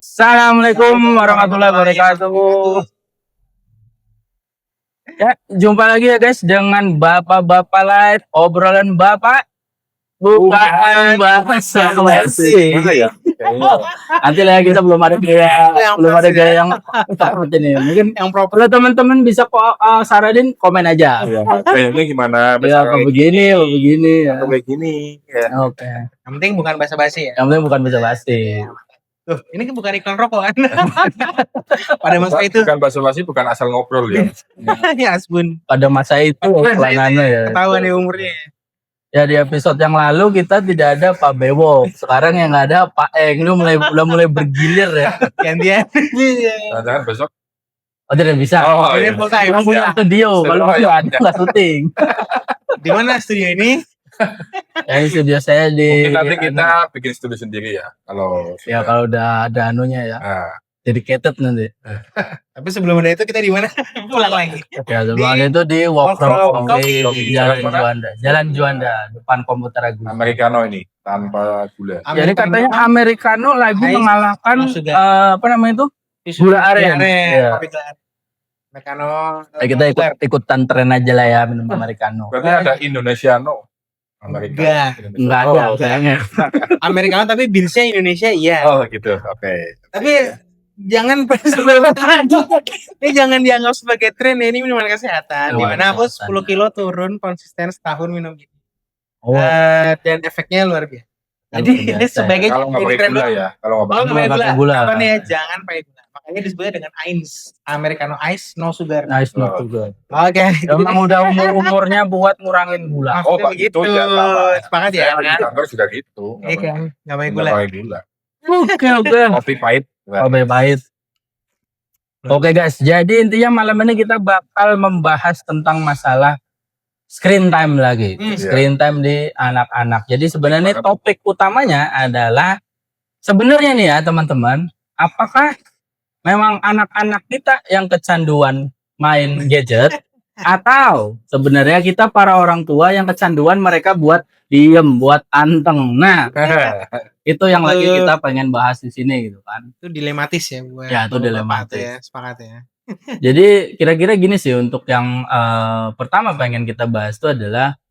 Assalamualaikum warahmatullahi wabarakatuh. Ya, jumpa lagi ya guys dengan Bapak-bapak Live, obrolan Bapak bukan bahasa basi. Nanti lah kita belum ada gaya yang seperti ini. Mungkin yang proper teman-teman bisa saranin komen aja. Kayaknya gimana? Ya, apa begini ya. Atau kayak gini. Ya. Oke. Yang penting bukan basa-basi ya. Yang penting bukan bahasa basi. Tuh, ini kan bukan iklan rokok kan? Pada masa itu. Bukan basa-basi, bukan asal ngobrol ya. Ya aspun. Pada masa itu iklanannya ya. Ketahuan nih umurnya. Ya di episode yang lalu kita tidak ada Pak Bewok. Sekarang yang ada Pak Eng. Lu udah mulai bergilir ya. Gantian. Jangan besok. Oh tidak bisa. Oh, Ini iya. full time. Emang punya studio. Kalau Oh, nggak iya. ada nggak syuting. Di mana studio ini? Ya ini studio saya di. Mungkin nanti kita bikin studio sendiri ya. Kalau Ya kalau udah ada anunya ya. nah, Dedicated nanti. Tapi sebelum ada itu kita di mana? Pulang lagi. Ya sebelumnya itu di Walk from Coffee. Coffee Jalan Juanda. Jalan Juanda depan komputer Agus. Americano ini tanpa gula. Jadi katanya Americano lagi Ice, mengalahkan no sugar. apa namanya itu? Gula aren. Iya. Americano. Kita ikutan tren aja lah ya minum Americano. Berarti ada Indonesiano. Enggak ada kayaknya. Americano tapi binsnya Indonesia iya. Oh gitu. Oke. Tapi jangan ini jangan dianggap sebagai tren ya, ini minuman kesehatan. Oh, Dimana aku kesehatan. 10 kilo turun konsisten setahun minum gitu. Oh, Dan efeknya luar biasa. Jadi biasa ini ya. sebagai Kalau nggak pakai gula ya. Kalau nggak Kalau pakai nggak pakai pakai gula, gula. apa nih ya? Jangan pakai gula. Makanya disebutnya dengan Ice, Americano Ice, no sugar. nice Oh. juga. Oke. Emang udah umurnya buat ngurangin gula. Oh, Maksudnya Pak, begitu. itu ya, sama. Sepakat ya? Saya lagi di kantor juga gitu. Iya kan, nggak pakai Nggak gula. pakai gula. Oke. Kopi pahit. Kopi pahit. Oke guys, jadi intinya malam ini kita bakal membahas tentang masalah screen time lagi. Screen time di anak-anak. Jadi sebenarnya topik utamanya adalah sebenarnya nih ya teman-teman, apakah memang anak-anak kita yang kecanduan main gadget atau sebenarnya kita para orang tua yang kecanduan mereka buat diem, buat anteng. Nah, itu yang lagi kita pengen bahas di sini gitu kan. Itu dilematis ya buat. Ya, itu bapak-bapak dilematis. tuh ya, sepakat ya. Jadi kira-kira gini sih untuk yang pertama pengen kita bahas itu adalah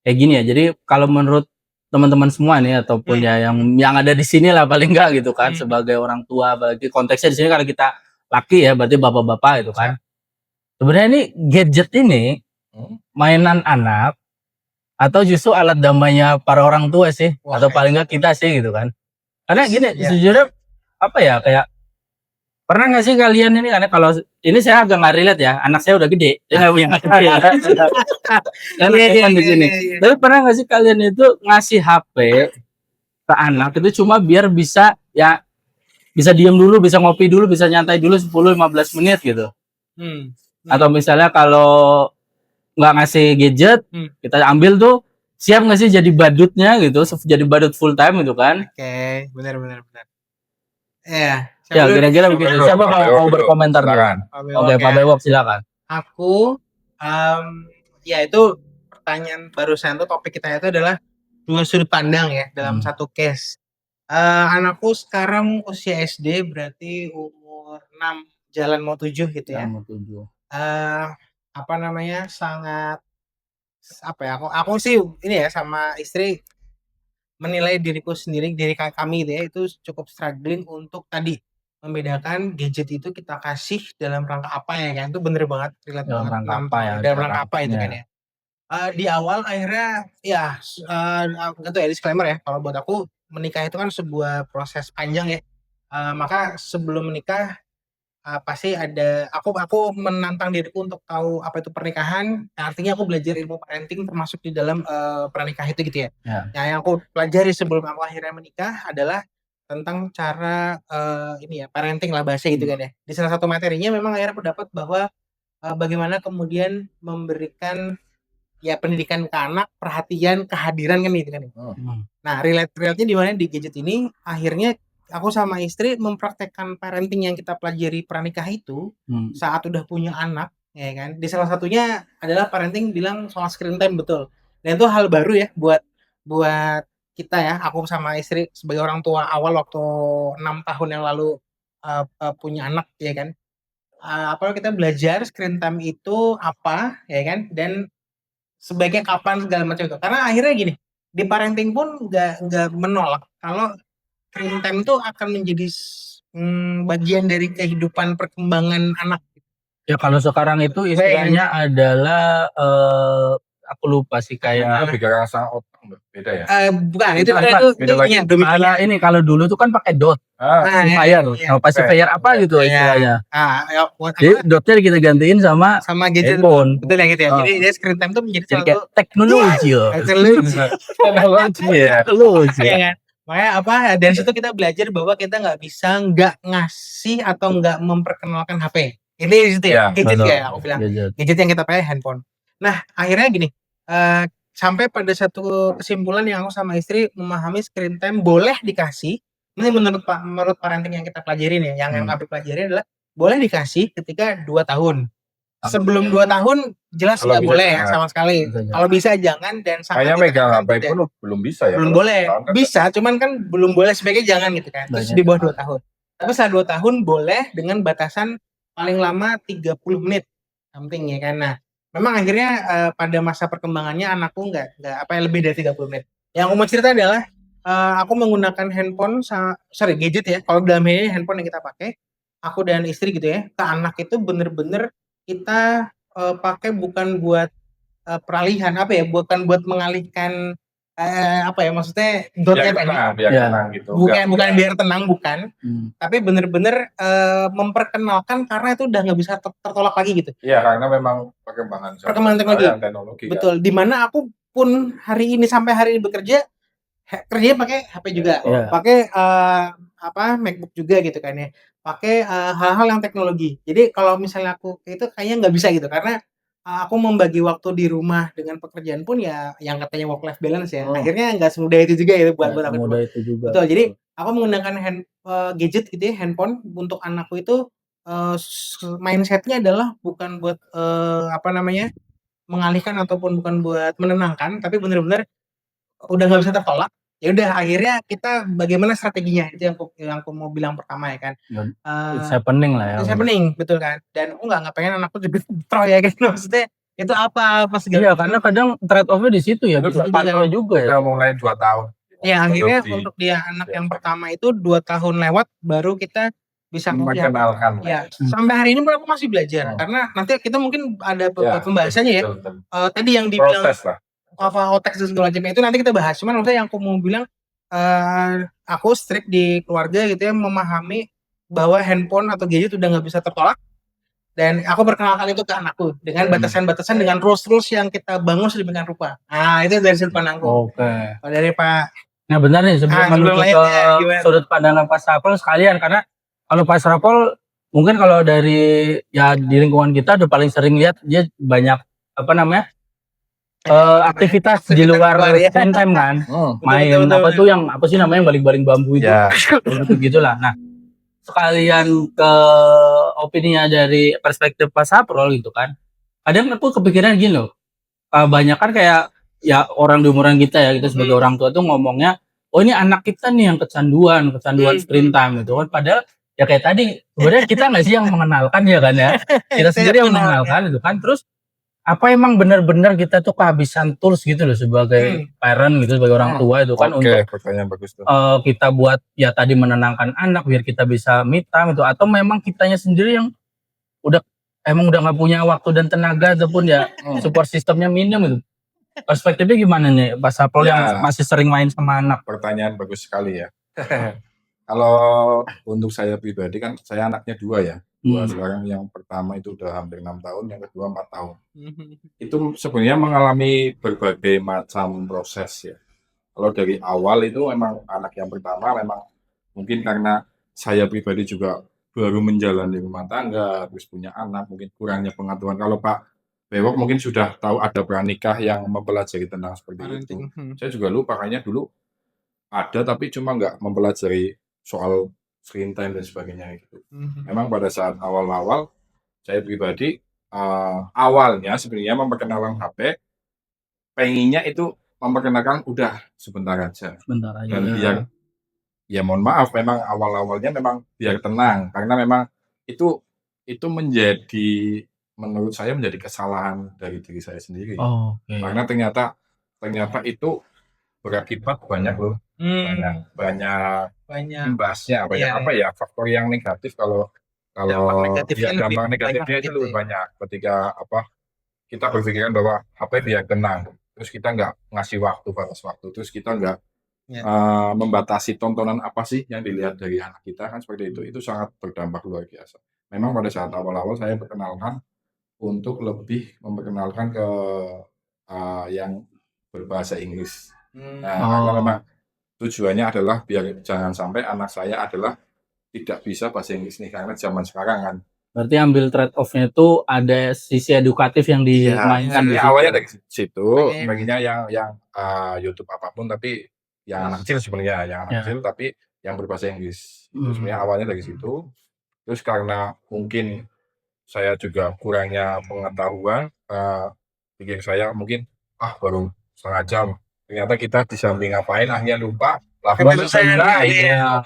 kayak gini ya. Jadi kalau menurut teman-teman semua nih ataupun ya yang ada di sini lah paling enggak gitu kan sebagai orang tua, bagi konteksnya di sini kalau kita laki ya berarti bapak-bapak itu kan. Sebenarnya ini gadget ini mainan anak atau justru alat damainya para orang tua sih. Wah, Atau paling enggak kita sih gitu kan. Karena gini Ya. sejujurnya apa ya kayak pernah nggak sih kalian ini, karena kalau ini saya agak nggak relate ya, anak saya udah gede, dia nggak punya anak ya. Kan kan di sini. Tapi pernah nggak sih kalian itu ngasih HP ke anak itu cuma biar bisa ya bisa diem dulu, bisa ngopi dulu, bisa nyantai dulu 10-15 menit gitu. Atau misalnya kalau nggak ngasih gadget, kita ambil tuh siap nggak sih jadi badutnya gitu, jadi badut full time gitu kan? Oke, benar. Ya, Ya kira-kira begitu. Siapa mau berkomentar dulu? Silakan. Oke, Pak Bewok silakan. Aku, ya itu pertanyaan barusan tuh topik kita itu adalah dua sudut pandang ya dalam satu case. Anakku sekarang usia SD berarti umur 6 jalan mau 7 gitu ya. Apa namanya sangat apa ya? Aku sih ini ya sama istri menilai diri kami gitu ya itu cukup struggling untuk tadi membedakan gadget itu kita kasih dalam rangka apa ya kan, itu bener banget relate Dalam banget rangka apa ya, dalam rangka apa itu ya. kan ya. Di awal akhirnya ya gitu ya disclaimer ya, kalau buat aku menikah itu kan sebuah proses panjang ya. Maka sebelum menikah pasti ada aku menantang diriku untuk tahu apa itu pernikahan. Artinya aku belajar ilmu parenting termasuk di dalam pernikahan itu gitu ya. Nah, yang aku pelajari sebelum aku akhirnya menikah adalah tentang cara ini ya parenting lah bahasa gitu kan ya. Di salah satu materinya memang akhirnya pendapat bahwa bagaimana kemudian memberikan ya pendidikan ke anak, perhatian, kehadiran kan gitu kan. Nah, relate-nya di mana di gadget ini akhirnya aku sama istri mempraktekkan parenting yang kita pelajari pernikahan itu saat udah punya anak ya kan. Di salah satunya adalah parenting bilang soal screen time, betul. Dan itu hal baru ya buat kita ya, aku sama istri sebagai orang tua awal waktu 6 tahun yang lalu punya anak ya kan. Apa kita belajar screen time itu apa ya kan, dan sebaiknya kapan segala macam itu. Karena akhirnya gini, di parenting pun nggak menolak kalau screen time itu akan menjadi bagian dari kehidupan perkembangan anak. Ya kalau sekarang itu istilahnya adalah aku lupa sih kayak lebih ke rasa otak beda ya. Bukan itu Bukan, itu beda lagi. ini dominannya. Malah ini kalau dulu tuh kan pakai dot, Nah, pacifier, iya. pacifier apa gitu Iya. istilahnya. Ya, buat Jadi dotnya kita gantiin sama gadget handphone. betul ya gitu ya. Oh. Jadi dia screen time tuh menjadi Jadi salah kayak satu teknologi ya. Teknologi ya. Teknologi. ya kan. Makanya apa dari situ kita belajar bahwa kita nggak bisa nggak ngasih atau nggak memperkenalkan HP. Ini di situ ya, Ya, gadget betul. ya aku bilang. Gadget. Gadget yang kita pakai handphone. Nah, akhirnya gini, sampai pada satu kesimpulan yang aku sama istri memahami screen time boleh dikasih. Ini menurut parenting yang kita pelajarin ya, yang kami pelajari adalah boleh dikasih ketika 2 tahun. Sebelum 2 tahun jelas Kalau nggak bisa boleh ya jangan. sama sekali. Bisa Kalau bisa jangan, dan sangat Kayaknya megang ditekankan HP tidak. pun belum bisa ya. Belum kalau boleh. tahun kan Bisa, cuman kan belum boleh, sebaiknya jangan gitu kan. Terus Banyak di bawah 2 tahun. Tapi setelah 2 tahun boleh dengan batasan paling lama 30 menit something ya kan. Nah, memang akhirnya pada masa perkembangannya anakku nggak apa ya, lebih dari 30 menit. Yang aku mau cerita adalah aku menggunakan handphone gadget ya. Kalau dalam ini handphone yang kita pakai, aku dan istri gitu ya, ke anak itu bener-bener kita pakai bukan buat peralihan apa ya, bukan buat mengalihkan apa ya, maksudnya dotnya tadi. biar Ya. tenang gitu. Bukan biar tenang, bukan. Hmm. Tapi bener-bener memperkenalkan karena itu udah nggak bisa tertolak lagi gitu. Iya, karena memang perkembangan teknologi. teknologi. Betul. Dimana aku pun hari ini sampai hari ini bekerja, kerjanya pakai HP juga, Iya. pakai MacBook juga gitu kan ya, pakai hal-hal yang teknologi. Jadi kalau misalnya aku itu kayaknya nggak bisa gitu, karena aku membagi waktu di rumah dengan pekerjaan pun ya yang katanya work life balance ya, akhirnya nggak semudah itu juga ya buat aku. Mudah itu juga. Betul. Jadi aku menggunakan gadget gitu ya, handphone untuk anakku itu mindsetnya adalah bukan buat mengalihkan ataupun bukan buat menenangkan, tapi benar-benar udah nggak bisa tertolak. Ya udah akhirnya kita bagaimana strateginya, itu yang aku mau bilang pertama ya kan. It's happening lah ya. It's happening, betul kan. Dan aku nggak pengen anakku jadi pro ya kan, maksudnya itu apa segala. Iya, karena kadang trade off-nya di situ ya, bisa kontrol juga ya. Udah mulai 2 tahun. Ya akhirnya Belum untuk dia anak yang pertama itu 2 tahun lewat baru kita bisa mengenalkan. Ya, sampai hari ini pun aku masih belajar karena nanti kita mungkin ada pembahasannya ya. Tadi yang dibilang proses lah. apa konteks dan segala macam itu nanti kita bahas. Cuman maksudnya yang aku mau bilang aku strict di keluarga gitu ya, memahami bahwa handphone atau gadget udah nggak bisa tertolak, dan aku perkenalkan itu ke anakku dengan batasan-batasan, dengan rules yang kita bangun sedemikian rupa. Nah itu dari sudut pandangku. Oke. Dari Pak. Nah benar nih, sebelum menuju ke sudut pandang Pak Sapol sekalian, karena kalau Pak Sapol mungkin kalau dari ya di lingkungan kita udah paling sering lihat dia banyak aktivitas di luar screen time kan, main betul. apa tuh yang apa sih namanya baling-baling bambu itu, gitulah. Nah sekalian ke opininya dari perspektif Pak Saprol gitu kan, kadang aku kepikiran gini loh, banyak kan kayak ya orang di umuran kita ya, kita sebagai orang tua tuh ngomongnya, oh ini anak kita nih yang kecanduan screen time gitu kan, padahal ya kayak tadi sebenarnya kita nggak sih yang mengenalkan ya kan ya, kita sendiri yang mengenalkan itu kan. Terus apa emang benar-benar kita tuh kehabisan tools gitu loh sebagai parent gitu, sebagai orang tua itu kan, untuk pertanyaan bagus tuh. kita buat ya tadi menenangkan anak biar kita bisa me time itu, atau memang kitanya sendiri yang udah nggak punya waktu dan tenaga ataupun ya support sistemnya minim gitu. Perspektifnya gimana nih Pak Sapol yang masih sering main sama anak? Pertanyaan bagus sekali ya. Kalau untuk saya pribadi kan saya anaknya 2 ya. Sekarang yang pertama itu udah hampir 6 tahun, yang kedua 4 tahun. Itu sebenarnya mengalami berbagai macam proses ya. Kalau dari awal itu memang anak yang pertama memang mungkin karena saya pribadi juga baru menjalani rumah tangga, terus punya anak, mungkin kurangnya pengetahuan. Kalau Pak Bewok mungkin sudah tahu ada pranikah yang mempelajari tentang seperti itu. Saya juga lupa, kayaknya dulu ada tapi cuma nggak mempelajari soal screen time dan sebagainya gitu. Memang pada saat awal-awal saya pribadi awalnya sebenarnya memperkenalkan HP, pengennya itu memperkenalkan udah sebentar aja. Sebentar aja. Dan biar ya mohon maaf memang awal-awalnya memang biar tenang karena memang itu menjadi menurut saya menjadi kesalahan dari diri saya sendiri. Oke. Karena ternyata itu berakibat banyak loh, banyak imbasnya, Iya. faktor yang negatif kalau Dampak negatifnya lebih dampak banyak negatifnya itu gitu lebih ya. banyak ketika kita berpikiran bahwa HP biar tenang, terus kita nggak ngasih batas waktu, terus kita nggak Ya. membatasi tontonan apa sih yang dilihat dari anak kita kan seperti itu sangat berdampak luar biasa. Memang pada saat awal-awal saya perkenalkan untuk lebih memperkenalkan ke yang berbahasa Inggris. Nah, karena memang tujuannya adalah biar jangan sampai anak saya adalah tidak bisa bahasa Inggris nih karena zaman sekarang kan. Berarti ambil trade off-nya itu ada sisi edukatif yang dimainkan di Iya, situ. awalnya dari situ, Oke. pengennya yang YouTube apapun tapi yang anak kecil sebenarnya, yang anak Ya. kecil tapi yang berbahasa Inggris. Itu Hmm. sebenarnya awalnya dari situ. Terus karena mungkin saya juga kurangnya pengetahuan, pikir saya mungkin baru setengah jam. Ternyata kita di samping ngapain akhirnya lupa. Lalu selesai. Iya.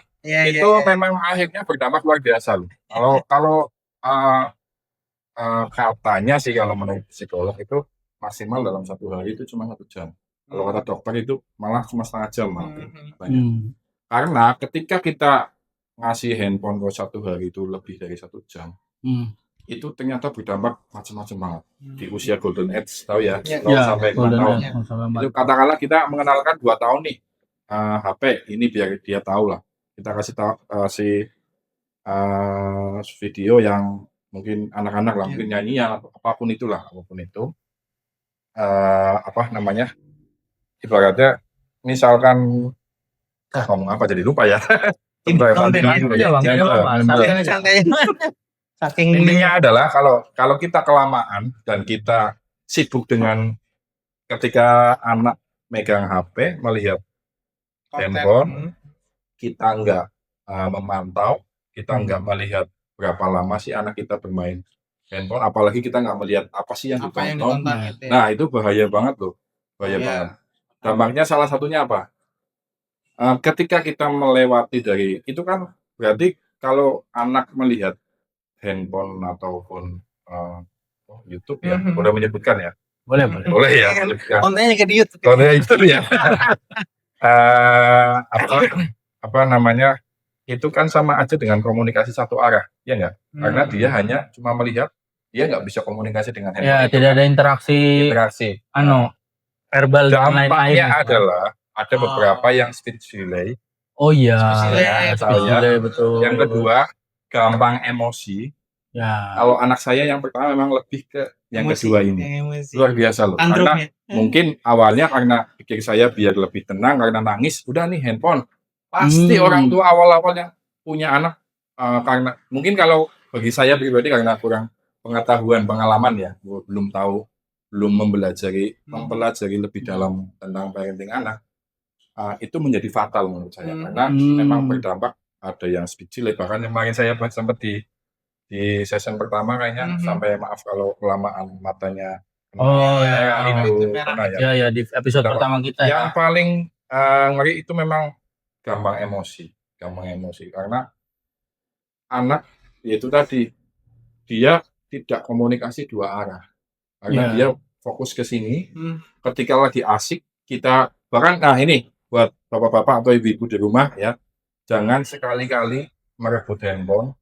Itu memang akhirnya berdampak luar biasa loh. Kalau katanya sih kalau menurut psikolog itu maksimal dalam 1 hari itu cuma 1 jam. Kalau kata dokter itu malah cuma setengah jam malah. Banyak. Karena ketika kita ngasih handphone ke 1 hari itu lebih dari 1 jam, itu ternyata berdampak macam-macam banget. Di usia golden age, tahu ya, 0 sampai 4 tahun. Itu katakanlah kita mengenalkan 2 tahun nih, HP ini biar dia tahu lah. Kita kasih video yang mungkin anak-anak lah, mungkin nyanyian atau apapun itulah, apapun itu. Ibaratnya misalkan ngomong apa jadi lupa ya. Intinya adalah kalau kita kelamaan dan kita sibuk dengan ketika anak megang HP, melihat handphone, kita nggak memantau, kita nggak melihat berapa lama sih anak kita bermain handphone, apalagi kita nggak melihat apa sih yang ditonton. Nah, itu bahaya banget loh, bahaya banget. Dampaknya salah satunya apa? Ketika kita melewati dari itu kan berarti kalau anak melihat handphone ataupun YouTube ya, boleh menyebutkan ya? Boleh ya. Kontennya ke di YouTube. Kontennya itu ya. Apa namanya? Itu kan sama aja dengan komunikasi satu arah, ya nggak? Karena dia hanya cuma melihat, dia nggak bisa komunikasi dengan handphone. Ya, tidak ada interaksi. Verbal dan lain-lain. Dampaknya adalah ada beberapa yang speech delay. Oh iya. Speech delay, betul. Yang kedua, gampang emosi. Ya. Kalau anak saya yang pertama memang lebih ke yang kedua ini. Luar biasa loh. Karena mungkin awalnya karena pikir saya biar lebih tenang karena nangis, udah nih handphone. Pasti orang tua awal-awalnya punya anak karena mungkin kalau bagi saya pribadi karena kurang pengetahuan, pengalaman ya, belum mempelajari lebih dalam tentang parenting anak, itu menjadi fatal menurut saya karena memang berdampak. Ada yang speech delay, bahkan kemarin saya sempat di session pertama kayaknya sampai maaf kalau kelamaan matanya itu pernah ya di episode pertama kita yang paling ngeri itu memang gampang emosi karena anak itu tadi dia tidak komunikasi 2 arah karena dia fokus ke sini. Ketika lagi asik kita bahkan ini buat bapak-bapak atau ibu-ibu di rumah ya, jangan sekali-kali merebut handphone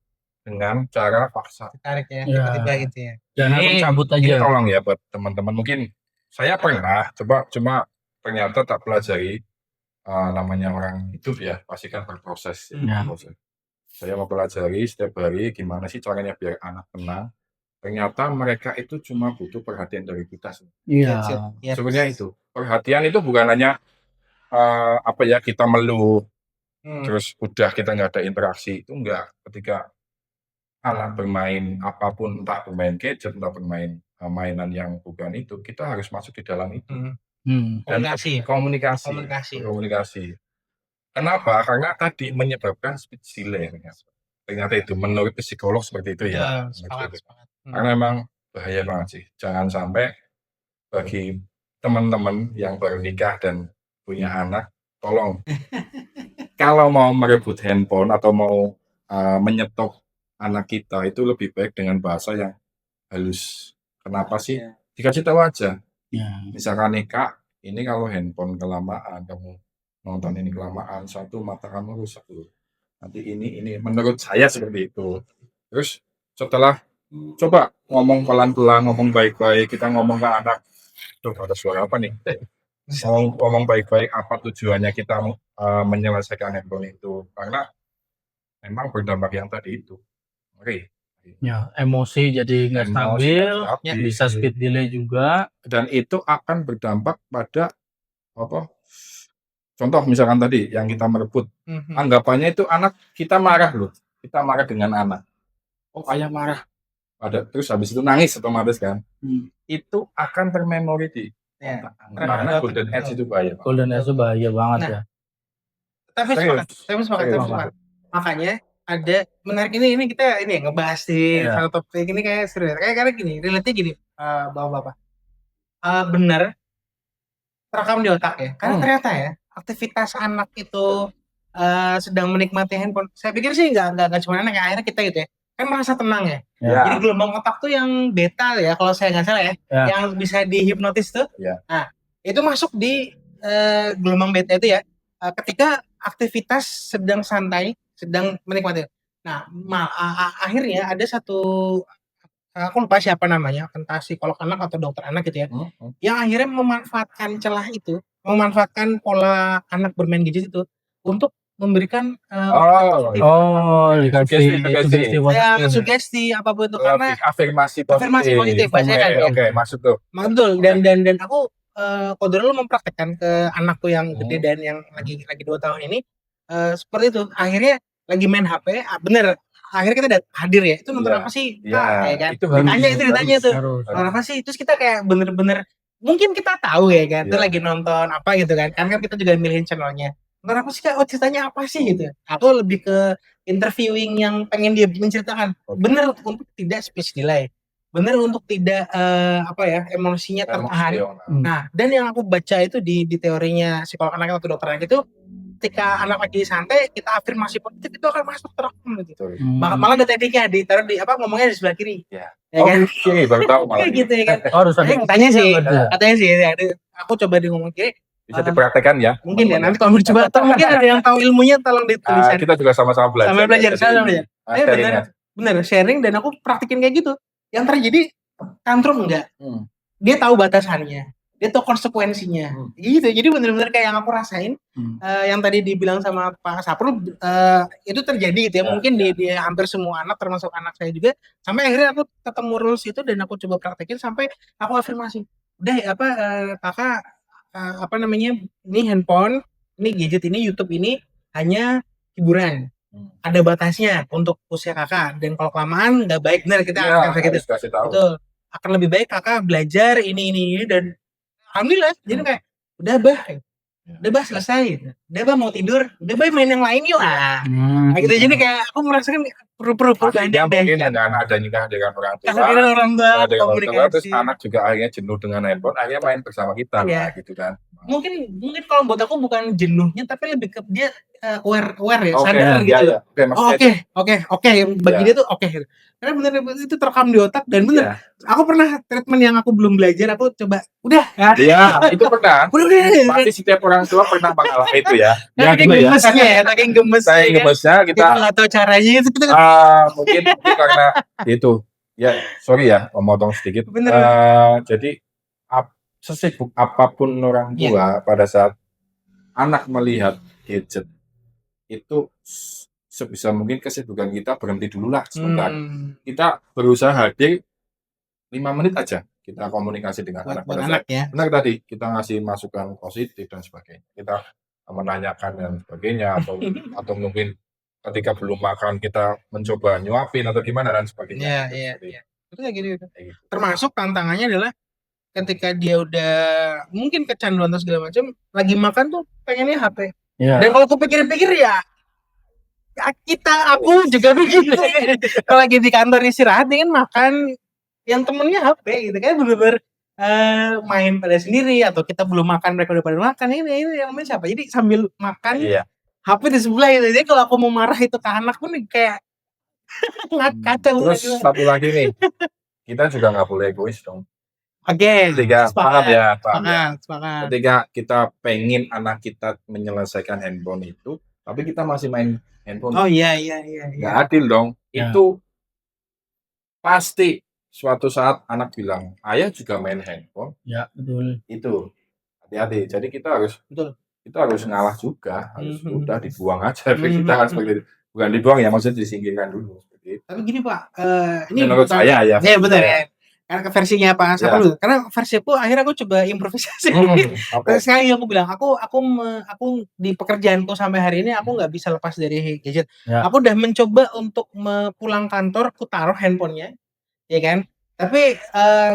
dengan cara paksa. Tarik ya, tiba-tiba gitu ya. Jangan cabut aja. Ini tolong ya buat teman-teman. Mungkin saya pernah coba cuma ternyata tak pelajari namanya orang hidup ya, pasti kan berproses. Proses. Saya mau pelajari setiap hari gimana sih caranya biar anak tenang. Ternyata mereka itu cuma butuh perhatian dari kita. Iya. Sebenarnya itu perhatian itu bukan hanya kita meluk, terus udah kita nggak ada interaksi, itu enggak. Ketika anak bermain apapun, entah bermain gadget, entah bermain mainan yang bukan itu, kita harus masuk di dalam itu. Dan komunikasi. Kenapa? Karena tadi menyebabkan speech delay. Ternyata itu menurut psikolog seperti itu ya. Karena memang bahaya banget sih. Jangan sampai bagi teman-teman yang baru nikah dan punya anak, tolong kalau mau merebut handphone atau mau menyetop anak kita itu lebih baik dengan bahasa yang halus. Kenapa sih? Dikasih tahu aja. Ya. Misalkan nih Kak, ini kalau handphone kelamaan, kamu nonton ini kelamaan, satu mata kamu rusak loh. Nanti ini menurut saya seperti itu. Terus setelah coba ngomong pelan-pelan, ngomong baik-baik, kita ngomong ke anak. Tuh ada suara apa nih? Ngomong baik-baik apa tujuannya kita menyelesaikan handphone itu. Karena memang berdampak yang tadi itu. Oke. Ya, emosi jadi nggak stabil, stabil. bisa speed delay juga. Dan itu akan berdampak pada apa? Contoh misalkan tadi yang kita merebut, anggapannya itu anak kita marah loh. Kita marah dengan anak. Oh, ayah marah. Terus habis itu nangis otomatis kan. Itu akan termemori di Ya. karena golden age itu bahaya. Golden Age itu bahaya banget ya. Tapi sepakat. Makanya ada menarik ini kita ini ngebahas di Iya. satu topik ini kayak serius. Kayak karena gini, relate-nya gini, Bapak-bapak. Benar terekam di otak ya. Karena ternyata ya, aktivitas anak itu sedang menikmati handphone. Saya pikir sih nggak cuma anak ya, akhirnya kita gitu ya. Kan merasa tenang ya. Ya. Jadi gelombang otak tuh yang beta ya, kalau saya nggak salah ya, Ya. yang bisa dihipnotis tuh. Ya. Nah, itu masuk di gelombang beta itu ya. Ketika aktivitas sedang santai, sedang menikmati. Nah, akhirnya ada satu, aku lupa siapa namanya, entah psikolog anak atau dokter anak gitu ya, yang akhirnya memanfaatkan celah itu, memanfaatkan pola anak bermain gadget itu untuk memberikan dikasih sugesti ya, positif. sugesti apapun itu karena afirmasi positif. bahasanya kan. Oke, masuk tuh. Betul. Dan aku kodrat mempraktekkan ke anakku yang gede dan yang lagi 2 tahun ini seperti itu. Akhirnya lagi main HP, bener. Akhirnya kita hadir ya. Itu nonton Iya. apa sih? Iya. Ya kan? Itu Ditanya tuh. Harus. Nonton apa sih? Terus kita kayak bener-bener mungkin kita tahu ya kan. Itu Iya. lagi nonton apa gitu kan. Kan kita juga milihin channelnya. Nonton apa sih Kak? Oh, ceritanya apa sih gitu. Aku lebih ke interviewing yang pengen dia menceritakan. Bener untuk tidak speech delay. Bener untuk tidak emosinya tertahan. Nah, dan yang aku baca itu di teorinya psikolog anak atau dokter anak itu, ketika anak lagi santai kita afirmasi positif itu akan masuk terekam gitu. Malah ada tekniknya ditaruh di ngomongnya di sebelah kiri. Ya. Ya kan? Kiri baru tahu malah. Kayak gitu ya kan. Harus ada. Katanya sih ya, aku coba di ngomong kiri. Bisa dipraktekkan ya. Mungkin ya nanti kalau mau coba atau mungkin ada yang tahu ilmunya tolong ditulisan. Kita juga sama-sama belajar. Sama belajar. Sharingnya. Bener sharing dan aku praktikin kayak gitu. Yang terjadi tantrum enggak. Dia tahu batasannya. Dia tahu konsekuensinya. Gitu. Jadi bener-bener kayak yang aku rasain. Yang tadi dibilang sama Pak Saprul itu terjadi gitu ya. Mungkin di hampir semua anak termasuk anak saya juga. Sampai akhirnya aku ketemu rules itu dan aku coba praktekin sampai aku afirmasi. Udah kakak ini handphone, ini gadget ini, YouTube ini hanya hiburan. Ada batasnya untuk usia kakak dan kalau kelamaan nggak baik. Benar kita akan kayak gitu. Betul. Akan lebih baik kakak belajar ini dan alhamdulillah jadi kayak udah bah selesai. Udah bah mau tidur, udah bah main yang lain yuk. Nah, gitu jadi kayak aku merasakan perlu dia mungkin ada nikah dengan orang tua, terus anak juga akhirnya jenuh dengan handphone, akhirnya main bersama kita gitu kan. Mungkin kalau buat aku bukan jenuhnya tapi lebih ke dia aware ya, sadar gitu. Oke, bagi dia tuh oke. Karena bener itu terekam di otak dan bener. Aku pernah treatment yang aku belum belajar, aku coba udah. Iya, itu pernah. Pasti setiap orang tua pernah mengalami itu ya. Saking gemesnya kita nggak tahu caranya itu kita mungkin karena itu. Ya, sorry ya, memotong sedikit. Jadi sesibuk apapun orang tua pada saat anak melihat gadget itu sebisa mungkin kesibukan kita berhenti dulu lah sebentar. Kita berusaha hadir 5 menit aja kita komunikasi dengan anak pada saat benar tadi kita ngasih masukan positif dan sebagainya. Kita menanyakan dan sebagainya atau mungkin ketika belum makan kita mencoba nyuapin atau gimana dan sebagainya. Iya. Itu kayak gitu. Termasuk tantangannya adalah ketika dia udah mungkin kecanduan atau segala macam, lagi makan tuh pengennya HP. Dan kalau aku pikir-pikir aku juga begitu. Kalau lagi di kantor istirahat dengan makan yang temennya HP gitu kan bener-bener main pada sendiri atau kita belum makan mereka udah pada makan ini yang main siapa? Jadi sambil makan Iya. HP di sebelah gitu. Jadi kalau aku mau marah itu ke anak pun kayak kacau. Terus satu lagi nih, kita juga nggak boleh egois dong. Oke, Ketika paham ya, paham ya. sepakat. Ketika kita pengen anak kita menyelesaikan handphone itu, tapi kita masih main handphone, Oh iya. nggak adil dong. Ya. Itu pasti suatu saat anak bilang, ayah juga main handphone. Ya, betul. Itu hati-hati. Jadi kita harus Betul. ngalah juga, harus Mhm. udah dibuang aja. Kita harus seperti itu. Bukan dibuang ya, maksudnya disingkirkan dulu. Seperti itu. Tapi gini Pak, ini Menurut saya ya. Iya betul ya. Karena ke versinya Pak siapa Ya. dulu? Karena versiku akhirnya aku coba improvisasi. Oke. Terus sekali aku bilang, aku di pekerjaanku sampai hari ini aku nggak bisa lepas dari gadget. Ya. Aku udah mencoba untuk pulang kantor, aku taruh handphonenya, ya kan. Tapi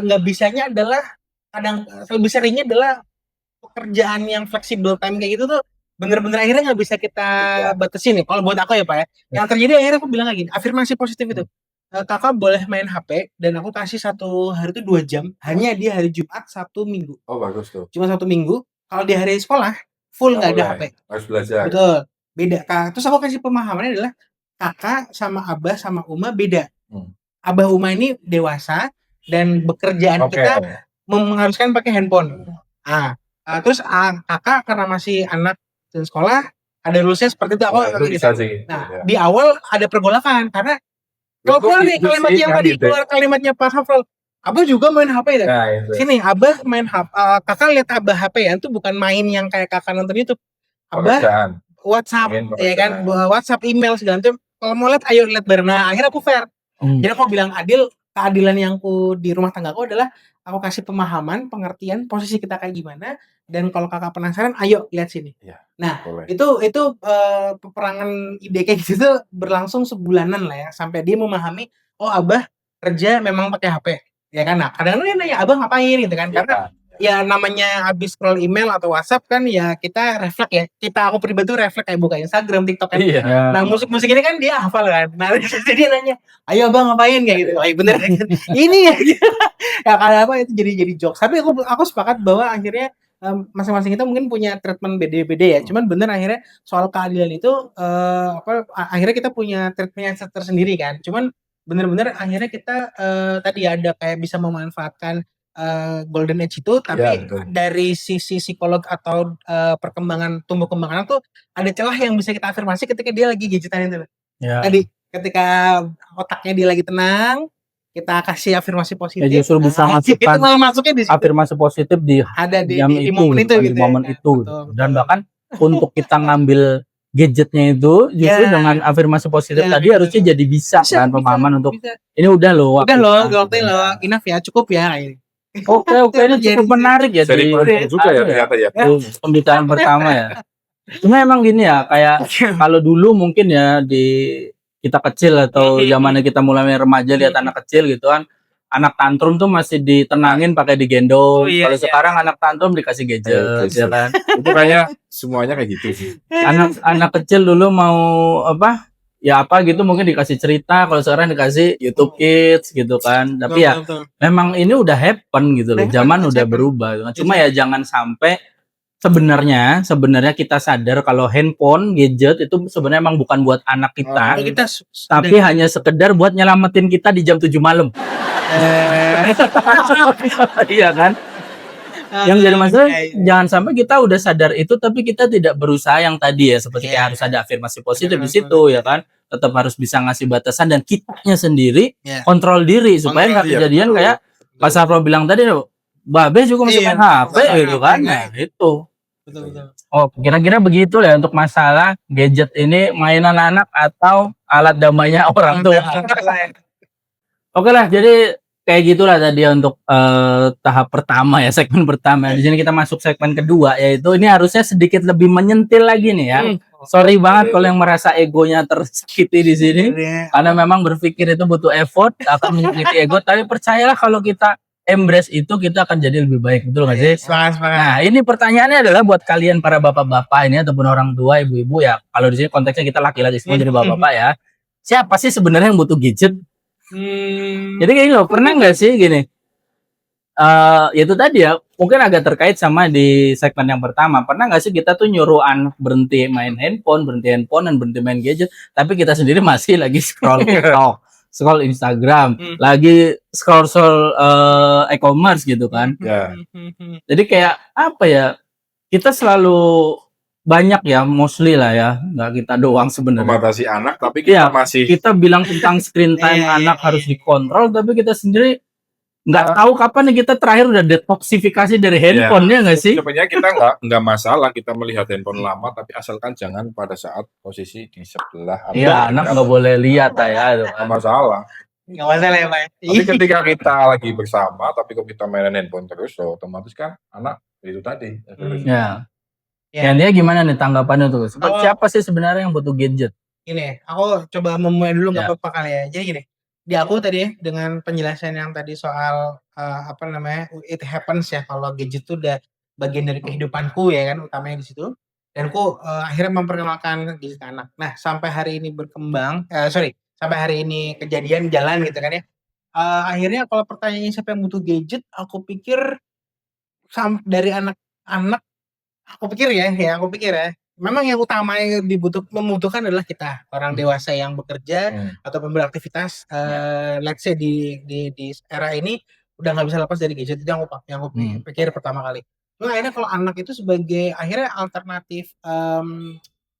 nggak bisanya adalah lebih seringnya adalah pekerjaan yang fleksibel time kayak gitu tuh bener-bener akhirnya nggak bisa kita batasin nih. Kalau buat aku ya Pak ya. Yang terjadi akhirnya aku bilang lagi, afirmasi positif itu. Kakak boleh main HP dan aku kasih satu hari itu 2 jam. Hanya di hari Jumat, Sabtu, Minggu. Oh bagus tuh. Cuma Sabtu Minggu. Kalau di hari sekolah full nggak ada HP. Harus belajar. Betul. Beda. Terus aku kasih pemahamannya adalah kakak sama abah sama uma beda. Abah uma ini dewasa dan bekerjaan Oke. kita mengharuskan pakai handphone. Terus kakak karena masih anak dan sekolah ada rulesnya seperti itu. Oh, itu bisa sih. Nah, Ya. di awal ada pergolakan karena kalau keluar nih kalimat yang tadi keluar kalimatnya Pak Hafrul, abah juga main HP ya. Nah, itu. Sini abah main HP, kakak lihat abah HP ya, itu bukan main yang kayak kakak nonton YouTube. Abah Pekerjaan. WhatsApp Main ya kan, pekerjaan. WhatsApp, email segala macam. Kalau mau lihat ayo lihat bareng. Nah, akhirnya aku fair. Jadi aku bilang keadilan yang aku di rumah tanggaku adalah aku kasih pemahaman, pengertian posisi kita kayak gimana, dan kalau kakak penasaran ayo lihat sini. Ya, nah boleh. itu peperangan ide kayak gitu tuh berlangsung sebulanan lah ya sampai dia memahami oh abah kerja memang pakai HP ya kan. Nah kadang-kadang dia nanya abah ngapain gitu kan, karena ya namanya habis scroll email atau WhatsApp kan ya kita refleks ya, aku pribadi tuh refleks kayak buka Instagram, TikTok kan. Iya. Nah musik ini kan dia hafal kan, nah jadi dia nanya ayo abang ngapain kayak gitu. Oh, bener kan ini ya ya karena apa itu jadi jokes. Tapi aku sepakat bahwa akhirnya masing-masing kita mungkin punya treatment beda-beda ya. Cuman bener akhirnya soal keadilan itu akhirnya kita punya treatment yang tersendiri kan. Cuman bener-bener akhirnya kita tadi ada kayak bisa memanfaatkan golden age itu, tapi dari sisi psikolog atau perkembangan tumbuh kembang anak tuh ada celah yang bisa kita afirmasi ketika dia lagi gadgetan itu. Ya. Tadi ketika otaknya dia lagi tenang, kita kasih afirmasi positif. Ya justru bisa masukkan masuknya di situ. Afirmasi positif di momen itu di gitu. momen Ya. itu. Betul. Dan bahkan untuk kita ngambil gadgetnya itu justru dengan afirmasi positif tadi harusnya jadi bisa kan pemahaman untuk ini udah loh waktunya loh, enough ya, cukup ya. Oke, ini cukup menarik ya Jadi juga ya ternyata ya. Pembicaraan pertama ya. Cuma emang gini ya, kayak kalau dulu mungkin ya kita kecil atau zamannya kita mulai remaja lihat anak kecil gitu kan, anak tantrum tuh masih ditenangin pakai digendong. Kalau sekarang anak tantrum dikasih gadget ya kan. Itu kayaknya semuanya kayak gitu sih. Anak kecil dulu mau apa gitu mungkin dikasih cerita, kalau sekarang dikasih YouTube Kids gitu kan. Tapi ya memang ini udah happen gitu loh, zaman udah berubah. Cuma ya jangan sampai sebenarnya kita sadar kalau handphone, gadget itu sebenarnya emang bukan buat anak kita, tapi hanya sekedar buat nyelamatin kita di jam 7 malam. Iya kan? Yang jadi masalah jangan sampai kita udah sadar itu tapi kita tidak berusaha yang tadi ya, seperti kayak harus ada afirmasi positif di situ ya kan. Tetap harus bisa ngasih batasan dan kitanya sendiri kontrol diri supaya nggak kejadian kayak Pak Safro bilang tadi, Babe juga masih main HP gitu kan. Nah, itu. Betul. Oh, kira-kira begitu ya untuk masalah gadget ini, mainan anak atau alat damainya orang tua. Oke lah, jadi kayak gitulah tadi untuk tahap pertama ya, segmen pertama. Di sini kita masuk segmen kedua, yaitu ini harusnya sedikit lebih menyentil lagi nih ya. Sorry banget kalau yang merasa egonya tersakiti di sini, karena memang berpikir itu butuh effort, akan menyakiti ego. Tapi percayalah kalau kita embrace itu, kita akan jadi lebih baik, betul nggak sih? Nah, ini pertanyaannya adalah buat kalian para bapak-bapak ini ataupun orang tua, ibu-ibu ya. Kalau di sini konteksnya kita laki-laki semua jadi bapak-bapak ya. Siapa sih sebenarnya yang butuh gadget? Jadi kayak loh, pernah nggak sih gini? itu tadi ya, mungkin agak terkait sama di segmen yang pertama. Pernah nggak sih kita tuh nyuruh anak berhenti main handphone, dan berhenti main gadget, tapi kita sendiri masih lagi scroll TikTok, scroll Instagram, lagi scroll e-commerce gitu kan. Ya. Jadi kayak apa ya? Kita selalu banyak ya, mostly lah ya, nggak kita doang sebenarnya. Membatasi anak, tapi kita Iya, masih Kita bilang tentang screen time anak harus dikontrol, tapi kita sendiri nggak tahu kapan nih kita terakhir udah detoksifikasi dari handphone ya nggak sih? sebenarnya kita nggak masalah kita melihat handphone lama, tapi asalkan jangan pada saat posisi di sebelah Iya, anak nggak boleh lihat ya. nggak masalah. Nggak masalah ya Pak. Tapi ketika kita lagi bersama, tapi kalau kita mainin handphone terus, otomatis kan anak itu tadi. Ya. Ya. Dia gimana nih tanggapannya tuh? Siapa sih sebenarnya yang butuh gadget? Gini, aku coba memulai dulu nggak Ya. apa-apa kali ya. Jadi gini, di aku tadi ya, dengan penjelasan yang tadi soal apa namanya, it happens ya kalau gadget itu udah bagian dari kehidupanku ya kan, utamanya di situ. Dan aku akhirnya memperkenalkan gadget ke anak. Nah, sampai hari ini berkembang, sampai hari ini kejadian jalan gitu kan ya. Akhirnya kalau pertanyaannya siapa yang butuh gadget, aku pikir dari anak-anak, aku pikir ya, aku pikir ya, memang yang utama yang membutuhkan adalah kita orang dewasa yang bekerja ataupun beraktivitas, let's say di era ini udah nggak bisa lepas dari gadget. Itu yang aku pikir pertama kali. Cuma akhirnya kalau anak itu sebagai akhirnya alternatif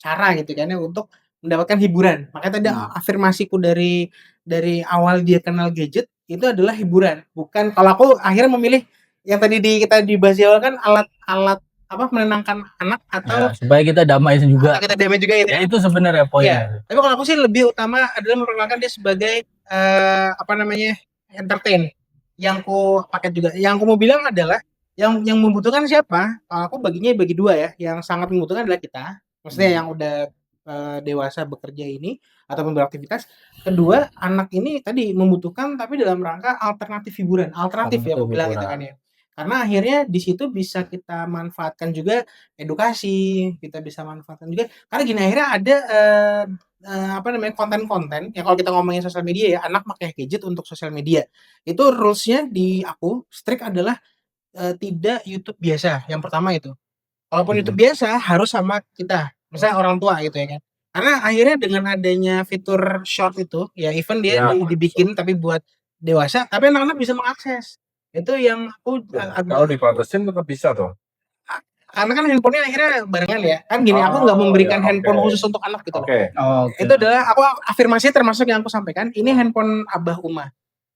cara gitu kan ya untuk mendapatkan hiburan. Makanya tadi afirmasiku dari awal dia kenal gadget itu adalah hiburan. Bukan, kalau aku akhirnya memilih yang tadi kita dibahas di awal kan alat apa menenangkan anak atau supaya kita damai juga. Kita damai juga itu. Ya itu sebenarnya poinnya. Tapi kalau aku sih lebih utama adalah memperkenalkan dia sebagai apa namanya, entertain. Yang aku pakai juga. Yang aku mau bilang adalah yang membutuhkan siapa? Kalau aku baginya bagi dua ya. Yang sangat membutuhkan adalah kita. Maksudnya yang udah dewasa bekerja ini ataupun beraktivitas. Kedua, anak ini tadi membutuhkan tapi dalam rangka alternatif hiburan. Alternatif ya aku bilang gitu kan ya. Karena akhirnya di situ bisa kita manfaatkan juga edukasi, kita bisa manfaatkan juga karena gini, akhirnya ada apa namanya, konten-konten ya, kalau kita ngomongin sosial media ya, anak pakai gadget untuk sosial media. Itu rules-nya di aku strict adalah tidak YouTube biasa, yang pertama itu. Kalaupun YouTube biasa harus sama kita, misalnya orang tua gitu ya kan. Karena akhirnya dengan adanya fitur short itu, ya even dia dibikin tapi buat dewasa, tapi anak-anak bisa mengakses. Itu yang aku kalau dibatasin tetap bisa toh. Karena kan handphonenya akhirnya barengan ya. Kan gini, aku nggak memberikan handphone khusus untuk anak gitu loh. Itu adalah aku afirmasi termasuk yang aku sampaikan, ini handphone Abah Uma.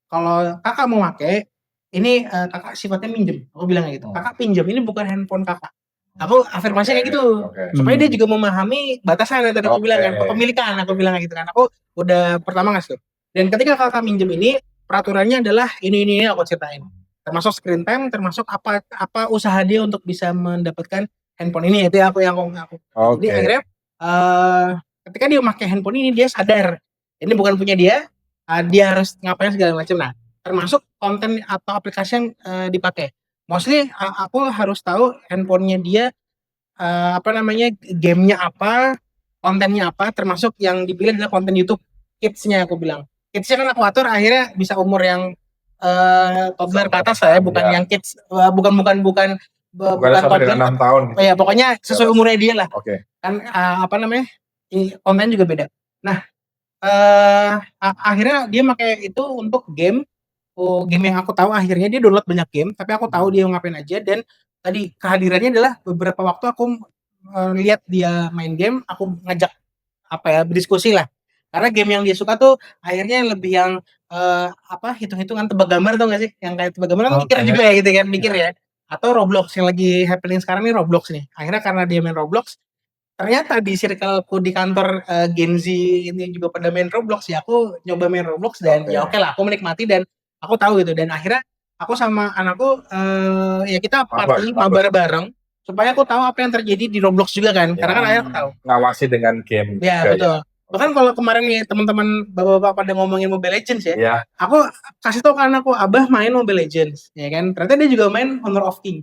Kalau kakak mau pakai, ini kakak sifatnya minjem. Aku bilang gitu. Kakak pinjam, ini bukan handphone kakak. Aku afirmasinya kayak gitu. Supaya dia juga memahami batasan yang tadi aku bilang kan, kepemilikan aku bilang gitu kan. Aku udah pertama ngasih tuh. Dan ketika kakak minjem ini, peraturannya adalah ini aku ceritain. Termasuk screen time, termasuk apa usaha dia untuk bisa mendapatkan handphone ini. Itu aku yang aku. Jadi akhirnya ketika dia memakai handphone ini, dia sadar ini bukan punya dia, dia harus ngapain segala macam. Nah, termasuk konten atau aplikasi yang dipakai. Mostly aku harus tahu handphonenya dia apa namanya, gamenya apa, kontennya apa, termasuk yang dipilih adalah konten YouTube kids-nya. Aku bilang kids-nya kan aku atur akhirnya bisa umur yang toddler ke atas lah ya, bukan yang kids, bukan toddler 6 tahun. Ya pokoknya sesuai umurnya dia lah. Kan apa namanya, konten juga beda. Nah akhirnya dia pakai itu untuk game. Game yang aku tahu akhirnya dia download banyak game, tapi aku tahu dia ngapain aja. Dan tadi kehadirannya adalah beberapa waktu aku lihat dia main game, aku ngajak apa ya, berdiskusi lah. Karena game yang dia suka tuh akhirnya lebih yang hitung-hitungan tebak gambar, tuh nggak sih? Yang kayak tebak gambar kan mikir juga ya gitu kan, mikir ya. Atau Roblox yang lagi happening sekarang nih, Roblox nih. Akhirnya karena dia main Roblox, ternyata di circleku di kantor Gen Z ini juga pada main Roblox ya. Aku nyoba main Roblox dan ya oke lah, aku menikmati dan aku tahu gitu. Dan akhirnya aku sama anakku ya kita party mabar bareng supaya aku tahu apa yang terjadi di Roblox juga kan. Karena kan akhirnya aku tahu. Ngawasi dengan game. Ya betul. Bahkan kalau kemarin nih teman-teman bapak-bapak pada ngomongin Mobile Legends ya, aku kasih tau ke anakku, Abah main Mobile Legends, ya kan? Ternyata dia juga main Honor of King.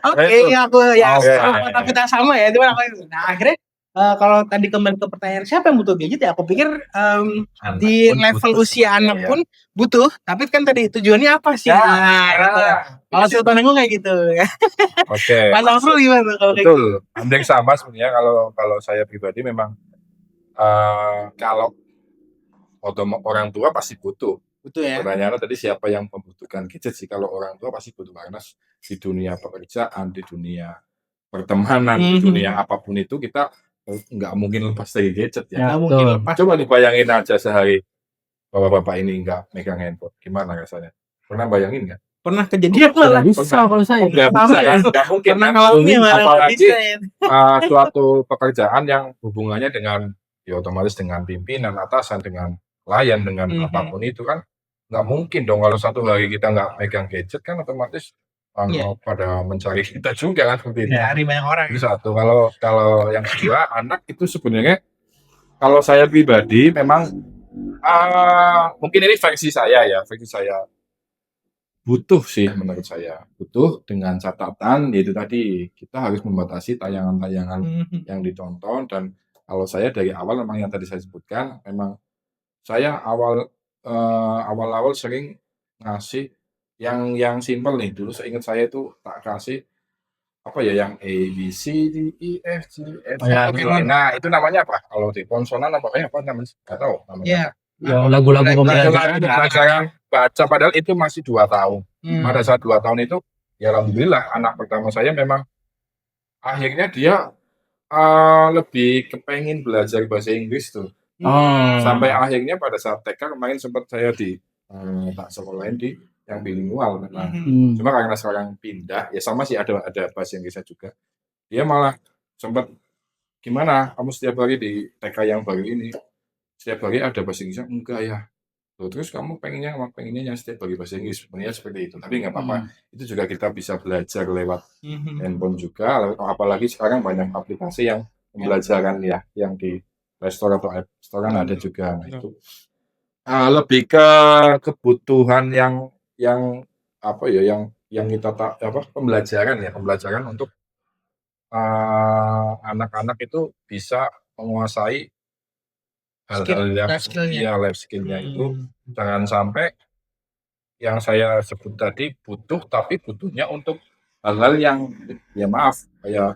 Oke, aku ya kita sama ya, cuman aku. Nah akhirnya Kalau tadi kembali ke pertanyaan siapa yang butuh gadget ya, aku pikir Anak di pun level butuh usia sebenarnya, anak ya. pun butuh, tapi kan tadi tujuannya apa sih? Ya, Gitu. Kalau Sultan gue kayak gitu ya. Oke, Mas Afrul gimana kalau kayak gitu? betul. Hampir sama sebenarnya kalau saya pribadi memang kalau orang tua pasti butuh. Butuh ya. Pertanyaannya tadi siapa yang membutuhkan gadget sih? Kalau orang tua pasti butuh karena di dunia pekerjaan, di dunia pertemanan, di dunia apapun itu kita nggak mungkin lepas dari gadget ya. Nggak mungkin betul. lepas. Coba dibayangin aja sehari bapak-bapak ini nggak megang handphone, gimana rasanya? Pernah bayangin nggak? Pernah kejadian Nggak malah. bisa kalau saya. Nggak bisa ya, nggak mungkin. Pernah kan? ngalamin malah nggak Apalagi bisa ya. suatu pekerjaan yang hubungannya dengan ya otomatis dengan pimpinan, atasan, dengan klien, dengan apapun itu kan nggak mungkin dong kalau satu hari kita nggak megang gadget kan otomatis Iya. pada mencari kita juga kan seperti itu. Dari banyak orang. Itu satu. Kalau yang kedua anak itu sebenarnya kalau saya pribadi memang mungkin ini versi saya butuh sih menurut saya, butuh dengan catatan yaitu tadi kita harus membatasi tayangan-tayangan yang ditonton. Dan kalau saya dari awal memang yang tadi saya sebutkan memang saya awal-awal sering ngasih yang simpel nih. Dulu saya ingat saya itu tak kasih apa ya yang A B C D E F G H Ya, I J K. Nah itu namanya apa kalau di konsonan apa namanya nggak tahu namanya. Iya. Yang lagu-lagu Pembelajaran baca padahal itu masih 2 tahun. Pada saat 2 tahun itu ya alhamdulillah anak pertama saya memang akhirnya dia lebih kepengen belajar bahasa Inggris tuh. Sampai akhirnya pada saat TK kemarin sempat saya tak sekolahin di yang bilingual memang. Cuma karena sekarang pindah ya sama sih ada bahasa Inggrisnya juga. Dia malah sempat gimana kamu setiap hari di TK yang baru ini setiap hari ada bahasa Inggrisnya enggak ya. Loh, terus kamu pengennya yang setiap hari bahasa Inggris sebenarnya seperti itu. Tapi nggak apa-apa. Itu juga kita bisa belajar lewat handphone juga. Apalagi sekarang banyak aplikasi yang pembelajaran ya yang di Play Store atau App Store kan ada juga. Nah, itu lebih ke kebutuhan yang apa ya yang kita pembelajaran untuk anak-anak itu bisa menguasai hal-hal yang life skill-nya itu. Jangan sampai yang saya sebut tadi tapi butuhnya untuk hal-hal yang ya maaf kayak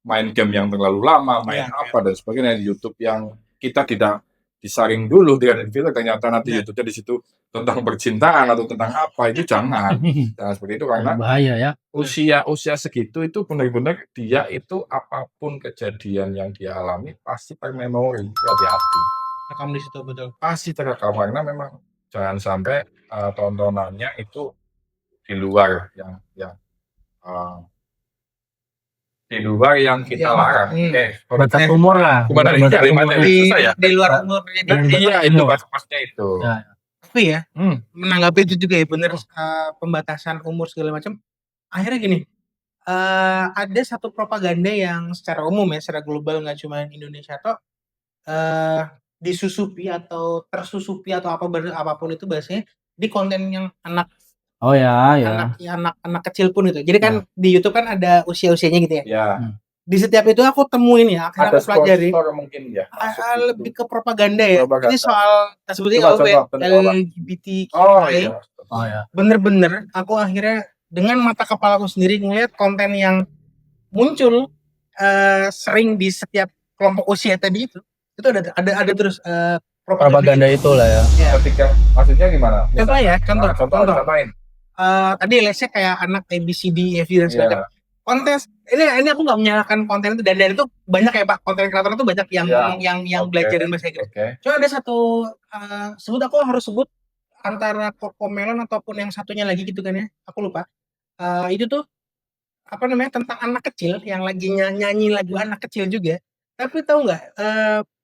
main game yang terlalu lama, main dan sebagainya di YouTube yang kita tidak disaring dulu dengan filter ternyata nanti YouTube-nya di situ tentang percintaan atau tentang apa itu jangan seperti itu karena bahaya ya. Usia segitu itu benar-benar dia itu apapun kejadian yang dia alami pasti termemori, hati-hati. Rekam di situ betul. Pasti terekam karena memang jangan sampai tontonannya itu di luar yang kita larang. Batas umur lah. Gimana nih kalimatnya susah ya? Di luar umur. Iya itu pas-pasnya itu. Tapi ya menanggapi itu juga ya bener pembatasan umur segala macam. Akhirnya gini, ada satu propaganda yang secara umum ya, secara global nggak cuma Indonesia toh disusupi atau tersusupi atau apapun itu bahasanya di konten yang anak anak kecil pun itu. Jadi kan di YouTube kan ada usia-usianya gitu ya. Ya. Di setiap itu aku temuin ya, akhirnya aku pelajari. Mungkin ya. Lebih ke propaganda ya. Ini soal sebetulnya LGBTQI. Bener-bener aku akhirnya dengan mata kepalaku sendiri ngeliat konten yang muncul sering di setiap kelompok usia tadi itu ada terus propaganda itu lah ya. Ketika maksudnya gimana? Contohin. Tadi lesnya kayak anak ABCD, EFG dan sebagainya. Konten ini aku nggak menyalahkan konten itu dan itu banyak ya Pak, konten kreator itu banyak yang belajarin bahasa Inggris. Cuma ada satu aku harus sebut antara Cocomelon ataupun yang satunya lagi gitu kan ya, aku lupa. Itu tuh apa namanya tentang anak kecil yang lagi nyanyi lagu anak kecil juga. Tapi tahu nggak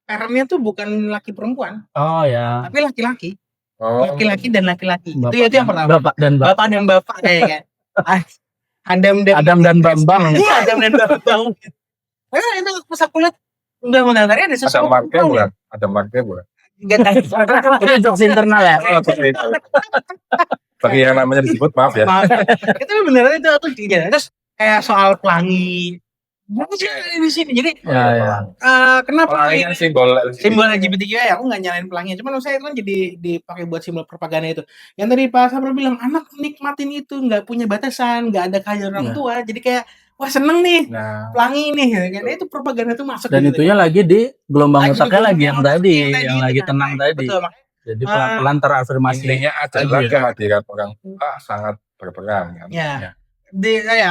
parentnya tuh bukan laki perempuan. Tapi laki-laki. Laki-laki dan laki-laki. Itu yang pertama. Bapak dan bapak kayaknya. Adam dan Bambang. Iya, Adam dan Bambang. Itu pas aku lihat benar-benar ada sesuatu. Ada marknya bukan? Enggak tahu. Itu jokes internal ya. Bagi yang namanya disebut maaf ya. Itu beneran itu aku juga. Terus kayak soal pelangi Jangan di sini. Jadi Ya. kenapa Pelangi kan simbol simbol LGBTQI, aku nggak nyalain pelangi, cuman menurut saya itu kan jadi dipakai buat simbol propaganda itu. Yang tadi Pak Sabra bilang anak nikmatin itu nggak punya batasan, nggak ada kehadiran orang Iya. tua, jadi kayak wah seneng nih Nah, pelangi nih, karena itu propaganda tuh masuk. Dan gitu. itunya lagi di gelombang Lagi otaknya di lagi yang gelombang tadi, otaknya yang itu lagi kan. tenang tadi. Betul, makanya Jadi pelan-pelan terafirmasi. intinya adalah Iya. kehadiran orang tua sangat berperan kan. ya.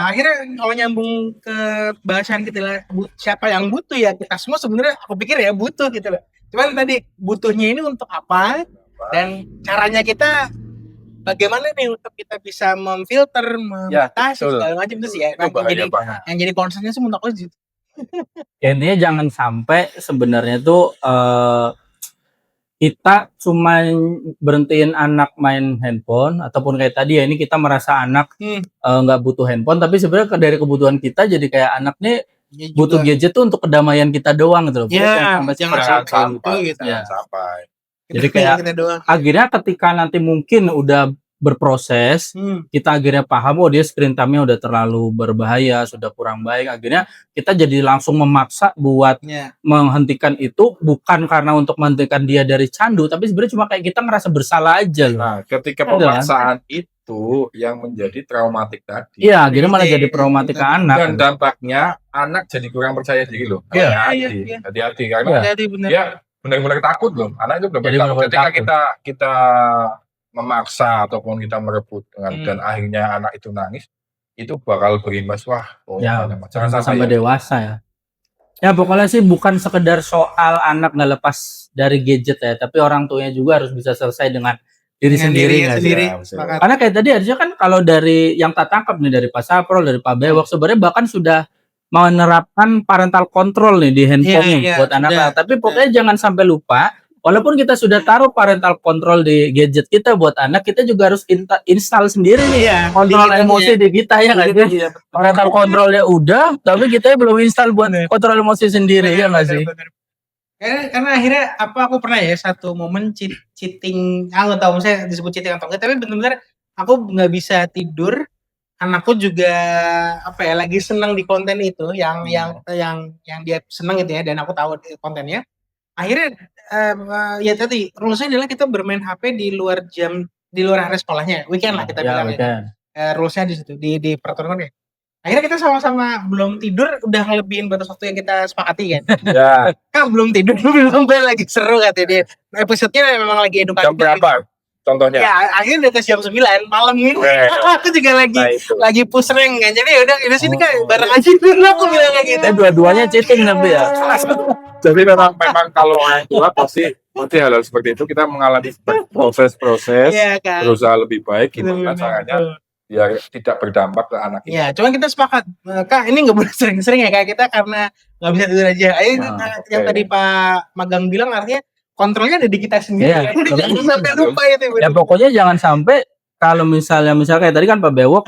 Akhirnya kalau nyambung ke bahasan kita lah, siapa yang butuh ya kita semua sebenarnya aku pikir ya butuh gitu loh. Cuman tadi butuhnya ini untuk apa dan caranya kita bagaimana nih untuk kita bisa memfilter, membatasi betul. segala macam itu sih ya. Itu bahaya banget. Yang jadi concernnya sih menurut aku gitu. Ya, intinya jangan sampai sebenarnya tuh kita cuma berhentiin anak main handphone ataupun kayak tadi ya, ini kita merasa anak nggak butuh handphone, tapi sebenarnya dari kebutuhan kita jadi kayak anak nih Ya, butuh gadget tuh untuk kedamaian kita doang gitu loh. Ya, Jangan jangan sampai gitu. Ya. Sampai. Jadi kayak kita doang. akhirnya ketika nanti mungkin udah berproses, kita akhirnya paham, oh dia screen time-nya udah terlalu berbahaya, sudah kurang baik. Akhirnya kita jadi langsung memaksa buat menghentikan itu, bukan karena untuk menghentikan dia dari candu, tapi sebenarnya cuma kayak kita ngerasa bersalah aja loh. Nah, ketika pemaksaan itu yang menjadi traumatik tadi. Iya, akhirnya malah jadi traumatik ke anak. Dan dampaknya anak jadi kurang percaya diri loh. Iya. Hati-hati karena dia benar-benar takut loh. Anak itu benar-benar takut. Ketika kita memaksa ataupun kita merebut dan akhirnya anak itu nangis, itu bakal berimbas jangan sampai dewasa ya. Ya pokoknya sih bukan sekedar soal anak nggak lepas dari gadget ya, tapi orang tuanya juga harus bisa selesai dengan diri sendiri. Karena kayak tadi harusnya kan kalau dari yang tak tangkap nih dari Pak Saprol, dari Pak Bewok, sebenarnya bahkan sudah menerapkan parental control nih di handphone nih buat anak. Tapi pokoknya jangan sampai lupa, walaupun kita sudah taruh parental control di gadget kita buat anak, kita juga harus install sendiri nih kontrol emosi di kita ya nggak sih? Parental controlnya udah, tapi kita belum install buat kontrol emosi sendiri ya nggak sih? Karena akhirnya aku pernah ya satu momen cheating, aku nggak tahu misalnya disebut cheating atau enggak, tapi benar-benar aku nggak bisa tidur, anakku juga lagi senang di konten itu yang dia senang gitu ya, dan aku tahu kontennya. Akhirnya ya tadi rulesnya adalah kita bermain HP di luar hari sekolahnya, weekend lah kita bilang rulesnya di situ di peraturan ya. Akhirnya kita sama-sama belum tidur udah ngelebihin batas waktu yang kita sepakati kan. Kan belum tidur belum lagi seru katanya dia. Episodenya memang lagi edukatif. Jam berapa? Contohnya? Ya akhirnya di atas jam 9 malam ini. Aku juga lagi push rank kan. Jadi udah sini kan bareng aja dulu aku bilang kayak gitu. Dua-duanya cheating tapi ya. Jadi memang kalau orang tua pasti hal seperti itu kita mengalami proses berusaha lebih baik gimana caranya biar tidak berdampak ke anak kita. Ya, cuman kita sepakat, Kak ini nggak boleh sering-sering ya kayak kita karena nggak bisa tidur aja. Yang tadi Pak Magang bilang artinya kontrolnya ada di kita sendiri. Sampai lupa itu. Ya pokoknya jangan sampai kalau misalnya kayak tadi kan Pak Bewok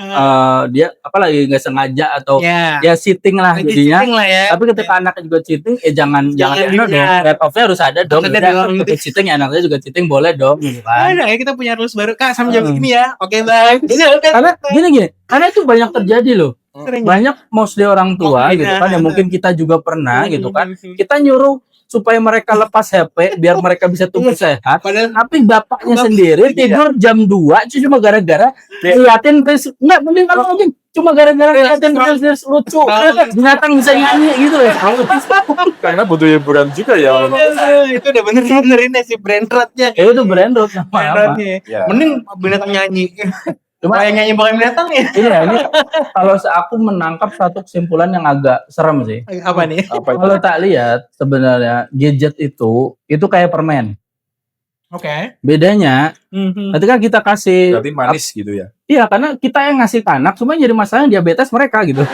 dia apalagi nggak sengaja atau dia cheating lah jadinya. Tapi ketika anaknya juga cheating, jangan dong. Red off-nya harus ada dong. Ketika cheating anaknya juga cheating boleh dong. Ada ya kita punya rules baru Kak sama jam segini ya. Oke bye. Karena gini. Karena itu banyak terjadi loh. Banyak mostly orang tua gitu kan. Yang mungkin kita juga pernah gitu kan. Kita nyuruh supaya mereka lepas HP biar mereka bisa tumbuh sehat. Tapi bapaknya sendiri tidur jam 2 cuma gara-gara liatin enggak mending kalau mungkin cuma gara-gara liatin reels lucu binatang bisa nyanyi gitu ya. Karena butuh hiburan juga ya. Itu udah bener-benerin si brain rotnya. Itu brain rot apa? Mending binatang nyanyi. Cuma yang nyanyi bukan binatang ya. Ini kalau aku menangkap satu kesimpulan yang agak serem sih. Apa nih? Kalau tak lihat sebenarnya gadget itu kayak permen. Oke. Bedanya ketika kita kasih berarti manis gitu ya. Iya, karena kita yang ngasih ke anak cuma jadi masalahnya diabetes mereka gitu.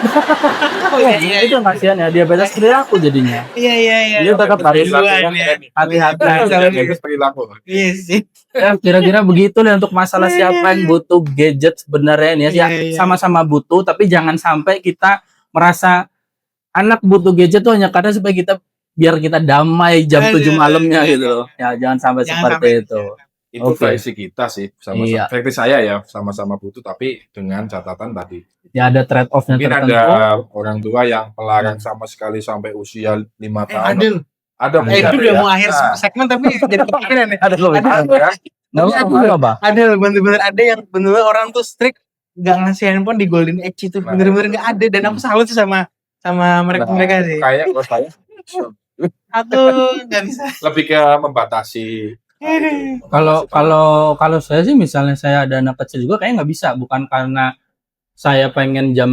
Iya. Itu kasihan ya, diabetes perilaku jadinya. Iya. Dia tetap harus hati-hati. Perilaku. Iya sih. Ya, kira-kira begitu lah untuk masalah siapa yang butuh gadget sebenarnya ini ya. Sama-sama butuh, tapi jangan sampai kita merasa anak butuh gadget tuh hanya karena supaya biar kita damai jam 7 malamnya gitu loh. Ya, jangan sampai seperti itu. Itu Oke. versi kita sih, sama-sama. Iya. Versi saya ya, sama-sama butuh, tapi dengan catatan tadi. Ya ada trade off-nya Mungkin tertentu. ada orang tua yang melarang sama sekali sampai usia 5 tahun. Adil. Ada Itu mungkin udah ya. mau akhir Nah, segmen tapi jadi kepikiran ya. Ada loh. Ada. ya. Nggak apa. Ada bener-bener ada yang bener-bener orang tuh strict nggak ngasih handphone di Golden Age itu. Nah, Bener-bener nggak ada dan aku salut sih sama mereka sih. Kayak kalau saya Aku nggak bisa. lebih ke membatasi. Kalau saya sih misalnya saya ada anak kecil juga kayak nggak bisa, bukan karena saya pengen jam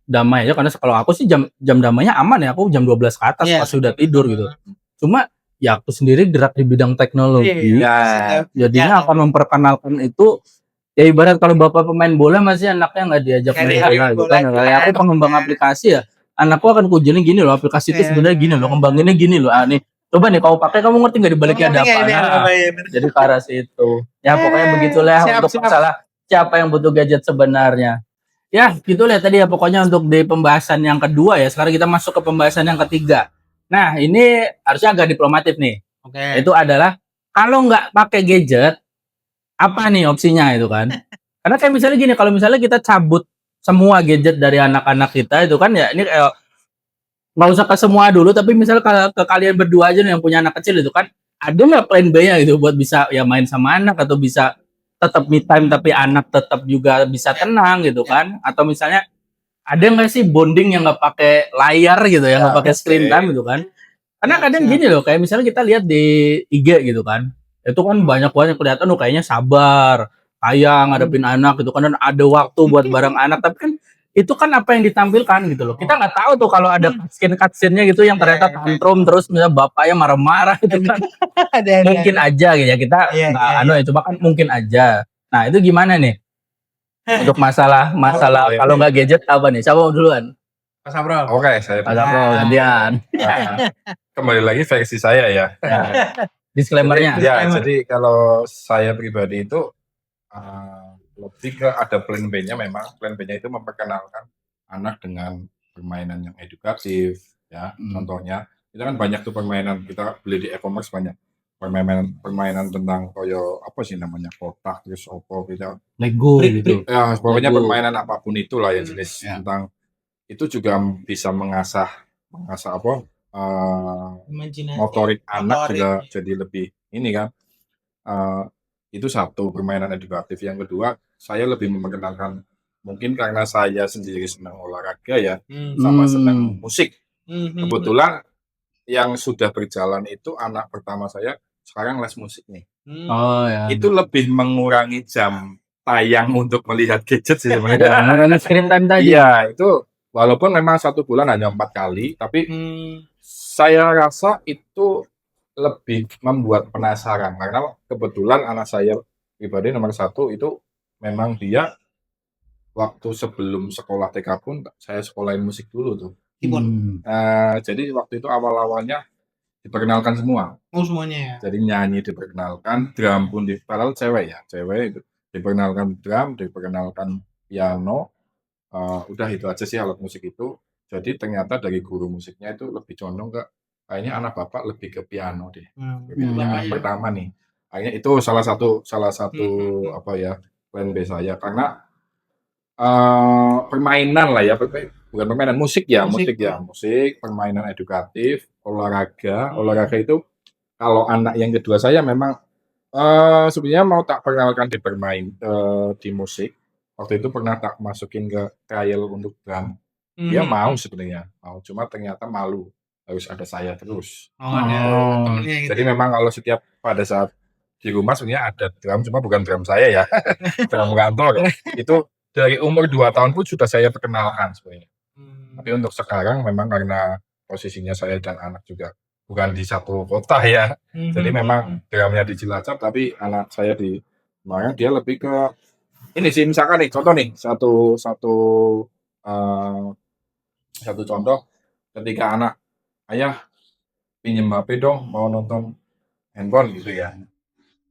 damai aja, karena kalau aku sih jam damainya aman ya, aku jam 12 ke atas pas sudah tidur gitu. Cuma ya aku sendiri gerak di bidang teknologi, Ya. jadinya akan memperkenalkan itu ya ibarat kalau bapak pemain bola masih anaknya nggak diajak main bola gitu kan. Kayak aku pengembang aplikasi ya, anakku akan kujirin gini loh, aplikasi itu sebenarnya gini loh, kembanginnya gini loh. Nih coba nih kau pakai, kamu ngerti nggak di baliknya ada apa? Nah, jadi ke arah situ. Ya pokoknya begitulah untuk masalah siapa yang butuh gadget sebenarnya. Ya gitulah tadi ya pokoknya untuk di pembahasan yang kedua ya. Sekarang kita masuk ke pembahasan yang ketiga. Nah ini harusnya agak diplomatif nih. Itu adalah kalau nggak pakai gadget, apa nih opsinya itu kan? Karena kayak misalnya gini, kalau misalnya kita cabut semua gadget dari anak-anak kita itu kan ya ini kayak nggak usah ke semua dulu, tapi misalnya ke kalian berdua aja nih yang punya anak kecil itu kan, ada nggak plan B-nya gitu buat bisa ya main sama anak atau bisa tetap me time tapi anak tetap juga bisa tenang gitu kan? Atau misalnya ada nggak sih bonding yang nggak pakai layar gitu ya, nggak pakai screen time gitu kan? Karena kadang gini loh, kayak misalnya kita lihat di IG gitu kan, itu kan banyak banget yang kelihatan oh kayaknya sabar, sayang ngadepin anak gitu kan, dan ada waktu buat bareng anak, tapi kan itu kan apa yang ditampilkan gitu loh. Kita nggak tahu tuh kalau ada cutscene-nya gitu yang ternyata tantrum terus misalnya bapaknya marah-marah gitu kan. Mungkin aja gitu ya, kita nggak ya, cuma kan mungkin aja. Nah itu gimana nih untuk masalah kalau nggak gadget apa nih? Siapa mau duluan? Mas Abro. Oke, saya Mas Abro gantian. kembali lagi versi saya ya. Disclaimer-nya. Jadi kalau saya pribadi itu lebih ke ada plan B-nya. Memang plan B-nya itu memperkenalkan anak dengan permainan yang edukatif ya. Contohnya itu kan banyak tuh permainan kita beli di e-commerce, banyak permainan tentang koyo apa sih namanya, kotak terus opo kita Lego gitu. ya pokoknya permainan apapun itulah ya jenis tentang itu juga bisa mengasah apa motorik anak juga jadi lebih ini kan. Itu satu permainan edukatif. Yang kedua, saya lebih memperkenalkan, mungkin karena saya sendiri senang olahraga ya, sama senang musik. Kebetulan yang sudah berjalan itu anak pertama saya sekarang les musik nih. Oh ya. Itu lebih mengurangi jam tayang untuk melihat gadget sih sebenarnya. Karena screen time tadi. Iya, itu walaupun memang 1 bulan hanya 4 kali, tapi saya rasa itu lebih membuat penasaran karena kebetulan anak saya pribadi nomor 1 itu memang dia waktu sebelum sekolah TK pun saya sekolahin musik dulu tuh. Jadi waktu itu awal-awalnya diperkenalkan semua. Oh semuanya ya. Jadi nyanyi diperkenalkan, drum pun padahal cewek itu diperkenalkan drum, diperkenalkan piano. Udah itu aja sih alat musik itu. Jadi ternyata dari guru musiknya itu lebih condong ke kayaknya anak bapak lebih ke piano deh. Yang pertama nih. Kayaknya itu salah satu apa ya plan B saya karena permainan lah ya, bukan permainan musik, permainan edukatif, olahraga itu kalau anak yang kedua saya memang sebenarnya mau tak perkenalkan di musik. Waktu itu pernah tak masukin ke trial untuk drum. Dia mau sebenarnya, cuma ternyata malu, harus ada saya terus. Jadi memang kalau pada saat di rumah sebenarnya ada drum, cuma bukan drum saya ya, drum kantor. Itu dari umur 2 tahun pun sudah saya perkenalkan sebenarnya. Tapi untuk sekarang memang karena posisinya saya dan anak juga bukan di satu kota ya, jadi memang drumnya di Cilacap, tapi anak saya di Semarang. Dia lebih ke ini sih, misalkan nih contoh nih satu contoh, ketika anak, ayah pinjem HP dong mau nonton handphone gitu ya,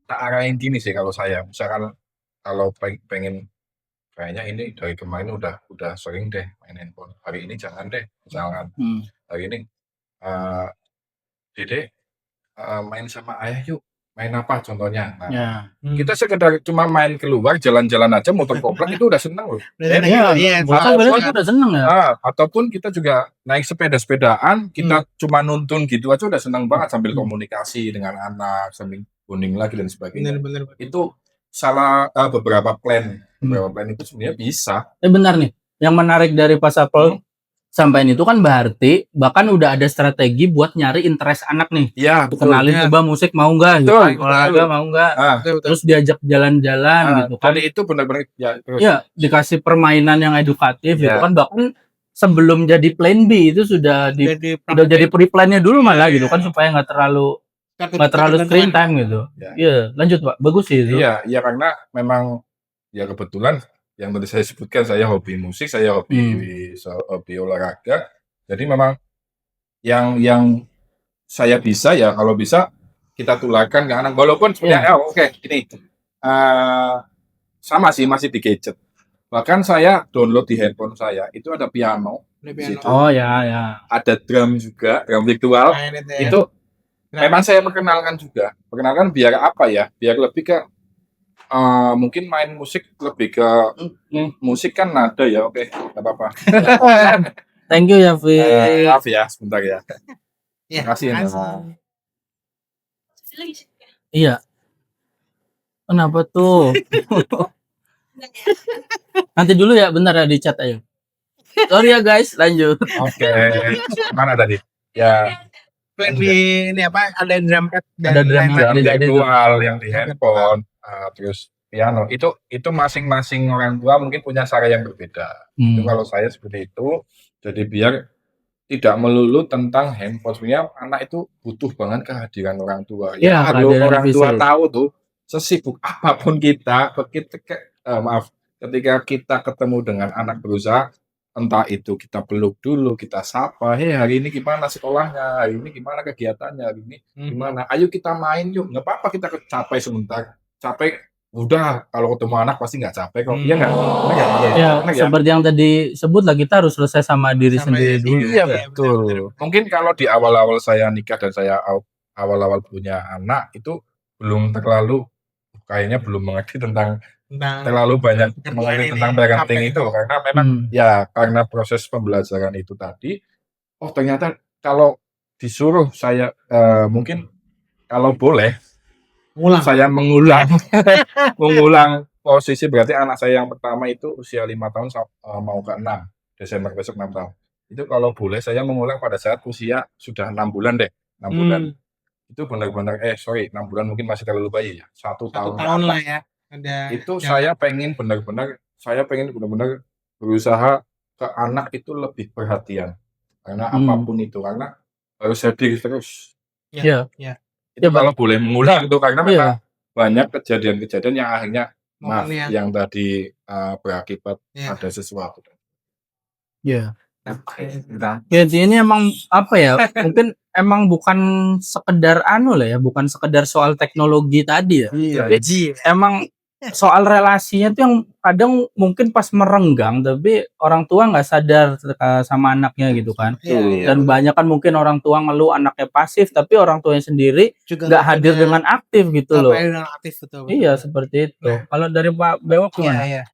tak arahin gini sih kalau saya, misalkan kalau pengen kayaknya ini dari kemarin udah sering deh main handphone, hari ini jangan deh, misalkan hari ini Dede main sama ayah yuk, main apa contohnya. Nah, Ya. kita sekedar cuma main keluar jalan-jalan aja muter komplek itu udah seneng loh. Iya, bocah sebenarnya itu udah seneng ya. Ataupun kita juga naik sepeda-sepedaan, kita cuma nuntun gitu aja udah seneng banget sambil komunikasi dengan anak, sambil bonding lagi dan sebagainya. Bener. Itu salah beberapa plan itu sebenarnya bisa. Benar nih. Yang menarik dari Pak Sapol sampai itu kan berarti bahkan udah ada strategi buat nyari interest anak nih. Iya, Kenalin coba musik mau nggak? Betul, gitu. Olahraga mau nggak? Terus diajak jalan-jalan gitu kan. Dan itu benar-benar ya terus. Iya, dikasih permainan yang edukatif gitu Ya. kan, bahkan sebelum jadi plan B itu sudah jadi pre-plan-nya dulu malah gitu kan, supaya nggak terlalu screen time gitu. Ya. Iya, lanjut Pak. Bagus sih itu. Iya, karena memang ya kebetulan yang tadi saya sebutkan, saya hobi musik, saya hobi olahraga. Jadi memang yang saya bisa ya, kalau bisa kita tularkan ke anak, walaupun sebenarnya ini sama sih, masih di gadget. Bahkan saya download di handphone saya itu ada piano. Di situ. Oh ya. Ada drum juga, drum virtual. Itu memang saya perkenalkan biar apa ya? Biar lebih ke mungkin main musik lebih ke musik kan nada ya, oke, nggak apa-apa. Thank you ya, Vi. Maaf ya, sebentar ya. Terima kasih ya. Iya. Kenapa tuh? Nanti dulu ya, bentar ya di chat aja. Sorry ya guys, lanjut. Oke. Mana tadi? Ya. Ini apa? Ada drum pad dan Ada drum pad. virtual yang di handphone, terus piano. Itu masing-masing orang tua mungkin punya cara yang berbeda. Itu kalau saya seperti itu, jadi biar tidak melulu tentang handphone. Sebenarnya anak itu butuh banget kehadiran orang tua. Ya, kalau orang tua tahu tuh, sesibuk apapun kita, ketika kita ketemu dengan anak berusaha, entah itu kita peluk dulu, kita sapa, hari ini gimana sekolahnya, hari ini gimana kegiatannya, hari ini gimana, ayo kita main yuk, nggak apa-apa kita capek sebentar, capek, udah kalau ketemu anak pasti nggak capek kok, iya nggak? Seperti yang tadi sebut lah, kita harus selesai sama diri sendiri dulu. Iya betul. Mungkin kalau di awal-awal saya nikah dan saya awal-awal punya anak itu belum terlalu, kayaknya belum mengerti tentang terlalu banyak mengenai tentang parenting itu, karena memang ya karena proses pembelajaran itu tadi, ternyata kalau disuruh saya mungkin kalau boleh saya mengulang posisi, berarti anak saya yang pertama itu usia 5 tahun mau ke 6 Desember besok 6 tahun. Itu kalau boleh saya mengulang pada saat usia sudah 6 bulan deh, 6 bulan. Itu benar-benar 6 bulan mungkin masih terlalu bayi ya. 1 tahun lah ya. Itu saya pengen benar-benar berusaha ke anak itu lebih perhatian. Karena apapun itu, karena harus hadir terus. Iya. Itu kalau boleh mengulang itu, karena memang banyak kejadian-kejadian yang akhirnya yang tadi berakibat ada sesuatu. Iya. Ya ini emang apa ya? Mungkin emang bukan sekedar bukan sekedar soal teknologi tadi ya. Tapi emang soal relasinya tuh yang kadang mungkin pas merenggang, tapi orang tua nggak sadar sama anaknya gitu kan. Dan banyak kan mungkin orang tua ngeluh anaknya pasif, tapi orang tuanya sendiri nggak hadir dengan aktif gitu loh. Iya seperti itu. Kalau dari Pak Bewok gimana? Iya.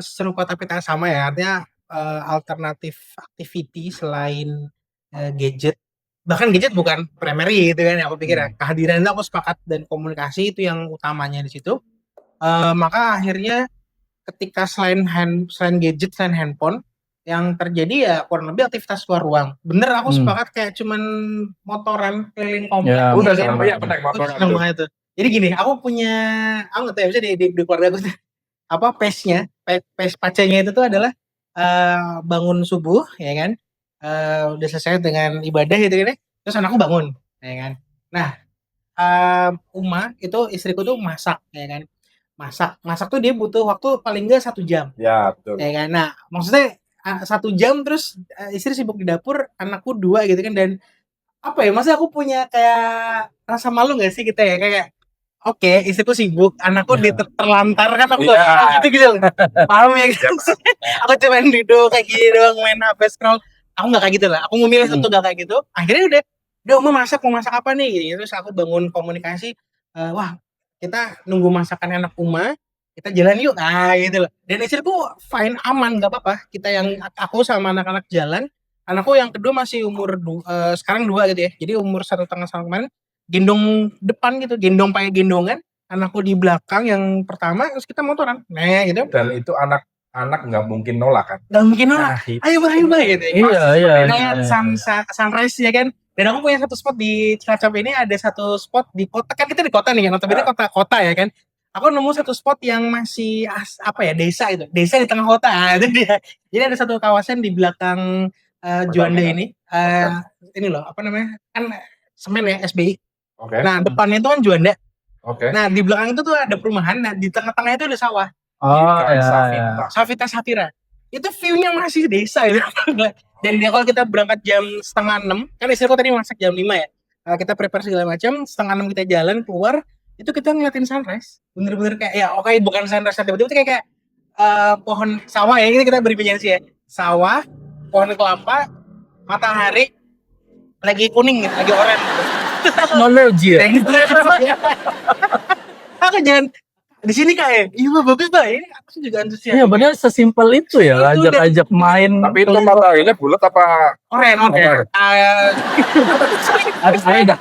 Serupa tapi tak sama ya, artinya alternatif activity selain gadget, bahkan gadget bukan primary gitu kan ya, aku pikir ya, kehadiran itu aku sepakat, dan komunikasi itu yang utamanya di situ. Maka akhirnya ketika selain gadget, selain handphone, yang terjadi ya kurang lebih aktivitas luar ruang. Bener, aku sepakat, kayak cuman motoran keliling komplek. Udah saya naik motoran itu. Jadi gini, aku nggak tahu ya, misalnya di keluarga aku pace pacenya itu tuh adalah bangun subuh ya kan, udah selesai dengan ibadah gitu kan, terus anakku bangun ya kan. Nah, Uma itu istriku tuh masak ya kan, masak tuh dia butuh waktu paling enggak 1 jam ya, betul ya kan. Nah maksudnya 1 jam, terus istri sibuk di dapur, anakku 2 gitu kan. Dan apa ya, maksudnya aku punya kayak rasa malu nggak sih kita ya, kayak oke, istriku sibuk, anakku terlantar kan, aku gitu paham ya gitu. Aku cuma duduk kayak gini doang, main HP, scroll. Aku nggak kayak gitu lah, aku memilih untuk nggak kayak gitu. Akhirnya udah Uma mau masak apa nih gitu. Terus aku bangun komunikasi, wah kita nunggu masakan anak Uma, kita jalan yuk, gitu loh. Dan istriku fine, aman, nggak apa-apa. Kita yang aku sama anak-anak jalan, anakku yang kedua masih umur sekarang 2 gitu ya. Jadi umur 1,5 tahun kemarin, gendong depan gitu, gendong pakai gendongan, anakku di belakang yang pertama, terus kita motoran. Nah, gitu. Dan itu anak nggak mungkin nolak kan? Nggak mungkin nolak. Ayo bah gitu. Iya. Sunrise ya kan. Dan aku punya satu spot di Cilacap ini, ada satu spot di kota, kan kita di kota nih kan, notabene kota ya kan. Aku nemu satu spot yang masih desa itu, desa di tengah kota. Itu dia. Jadi ada satu kawasan di belakang Juanda ini, ini loh apa namanya, kan semen ya, SBI. Nah depannya itu kan Juanda. Nah di belakang itu tuh ada perumahan, nah di tengah-tengah itu ada sawah. Savita Safira. Itu view-nya masih desa itu. Dan dia kalau kita berangkat jam 5:30, kan istriku tadi masak jam 5 ya. Kita prepare segala macam, 5:30 kita jalan keluar, itu kita ngeliatin sunrise. Bener-bener kayak ya oke, bukan sunrise tiba-tiba, itu kayak pohon sawah ya, kita berimajinasi ya. Sawah, pohon kelapa, matahari lagi kuning gitu, lagi oranye. Teknologi ya. Aku jangan di sini kayak, iya bagus bah, ini aku juga antusias. Iya, benar sesimpel itu ya, ajak mataharinya Tapi itu mataharinya bulat apa? Oranye. Ada.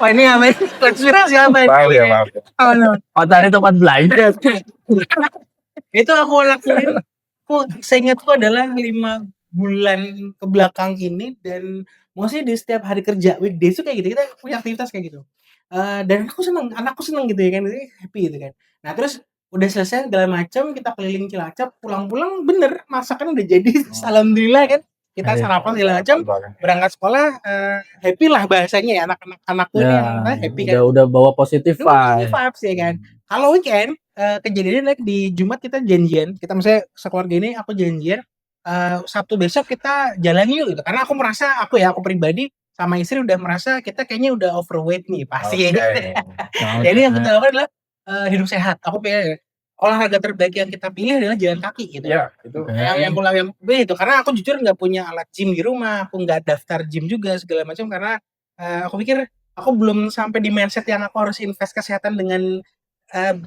Wah ini apa ini? Konspirasi apa ini? Tahu ya, maaf. Oh no. Matahari tempat belanja. Itu aku lakuin. Seingatku adalah 5 bulan ke belakang ini, dan mostly di setiap hari kerja weekdays itu kayak gitu, kita punya aktivitas kayak gitu. Dan aku seneng, anakku seneng gitu ya kan, happy gitu kan. Nah terus udah selesai segala macam, kita keliling Cilacap, pulang-pulang bener masakan udah jadi, alhamdulillah kan. Kita sarapan segala macam, berangkat sekolah, happy lah bahasanya ya, anak-anakku ini yang happy kan. Udah bawa positif vibes ya kan. Kalau weekend, kejadiannya di Jumat kita janjian, kita misalnya sekeluarga ini aku janjian, Sabtu besok kita jalan yuk gitu. Karena aku merasa, aku pribadi sama istri udah merasa kita kayaknya udah overweight nih pasti. Jadi yang kita lakukan adalah hidup sehat. Aku pilih olahraga terbaik yang kita pilih adalah jalan kaki gitu. Iya, itu. Yang itu karena aku jujur nggak punya alat gym di rumah, aku nggak daftar gym juga segala macam, karena aku pikir aku belum sampai di mindset yang aku harus invest kesehatan dengan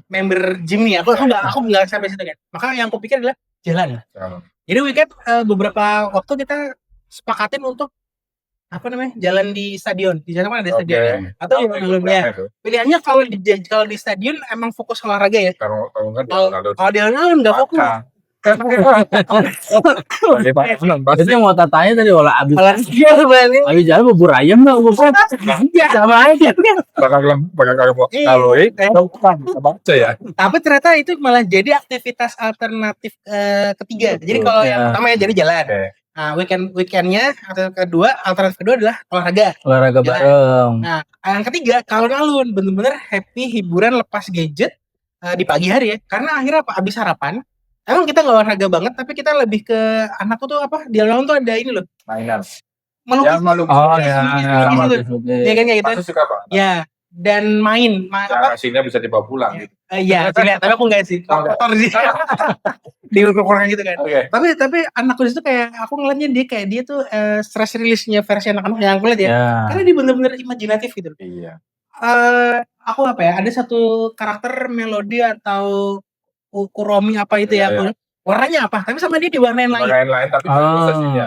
member gym nih. Aku nggak sampai situ kan. Maka yang aku pikir adalah jalan. Jadi weekend beberapa waktu kita sepakatin untuk jalan di stadion. Di sana kan ada stadion ya. Atau ya. Pilihannya kalau di stadion emang fokus olahraga ya. Kalau di alun-alun nggak fokus. Itu mau tanya tadi abis jalan bubur ayam nggak bubur sama aja kalau baca ya. Tapi ternyata itu malah jadi aktivitas alternatif ketiga. Jadi kalau yang pertama ya jadi jalan. Nah, weekendnya alternatif kedua adalah olahraga bareng. Nah, yang ketiga alun-alun, bener-bener happy, hiburan, lepas gadget di pagi hari ya. Karena akhirnya abis sarapan, emang kita nggak olahraga banget, tapi kita lebih ke anakku tuh di alun-alun tuh ada ini loh, mainan. Melukis. Ya kan kayak gitu. Aku suka Pak. Ya, dan main. Hasilnya bisa dibawa pulang gitu. Iya, tapi aku enggak sih. Kotor sih. Di ukuran gitu kan. Tapi anakku itu kayak aku ngeliatnya dia tuh stress release-nya versi anak-anak yang aku lihat ya. Karena dia bener-bener imajinatif gitu. Iya. Aku ada satu karakter melodi atau Kuromi apa itu ya. Warnanya apa? Tapi sama dia diwarnain lain. Tapi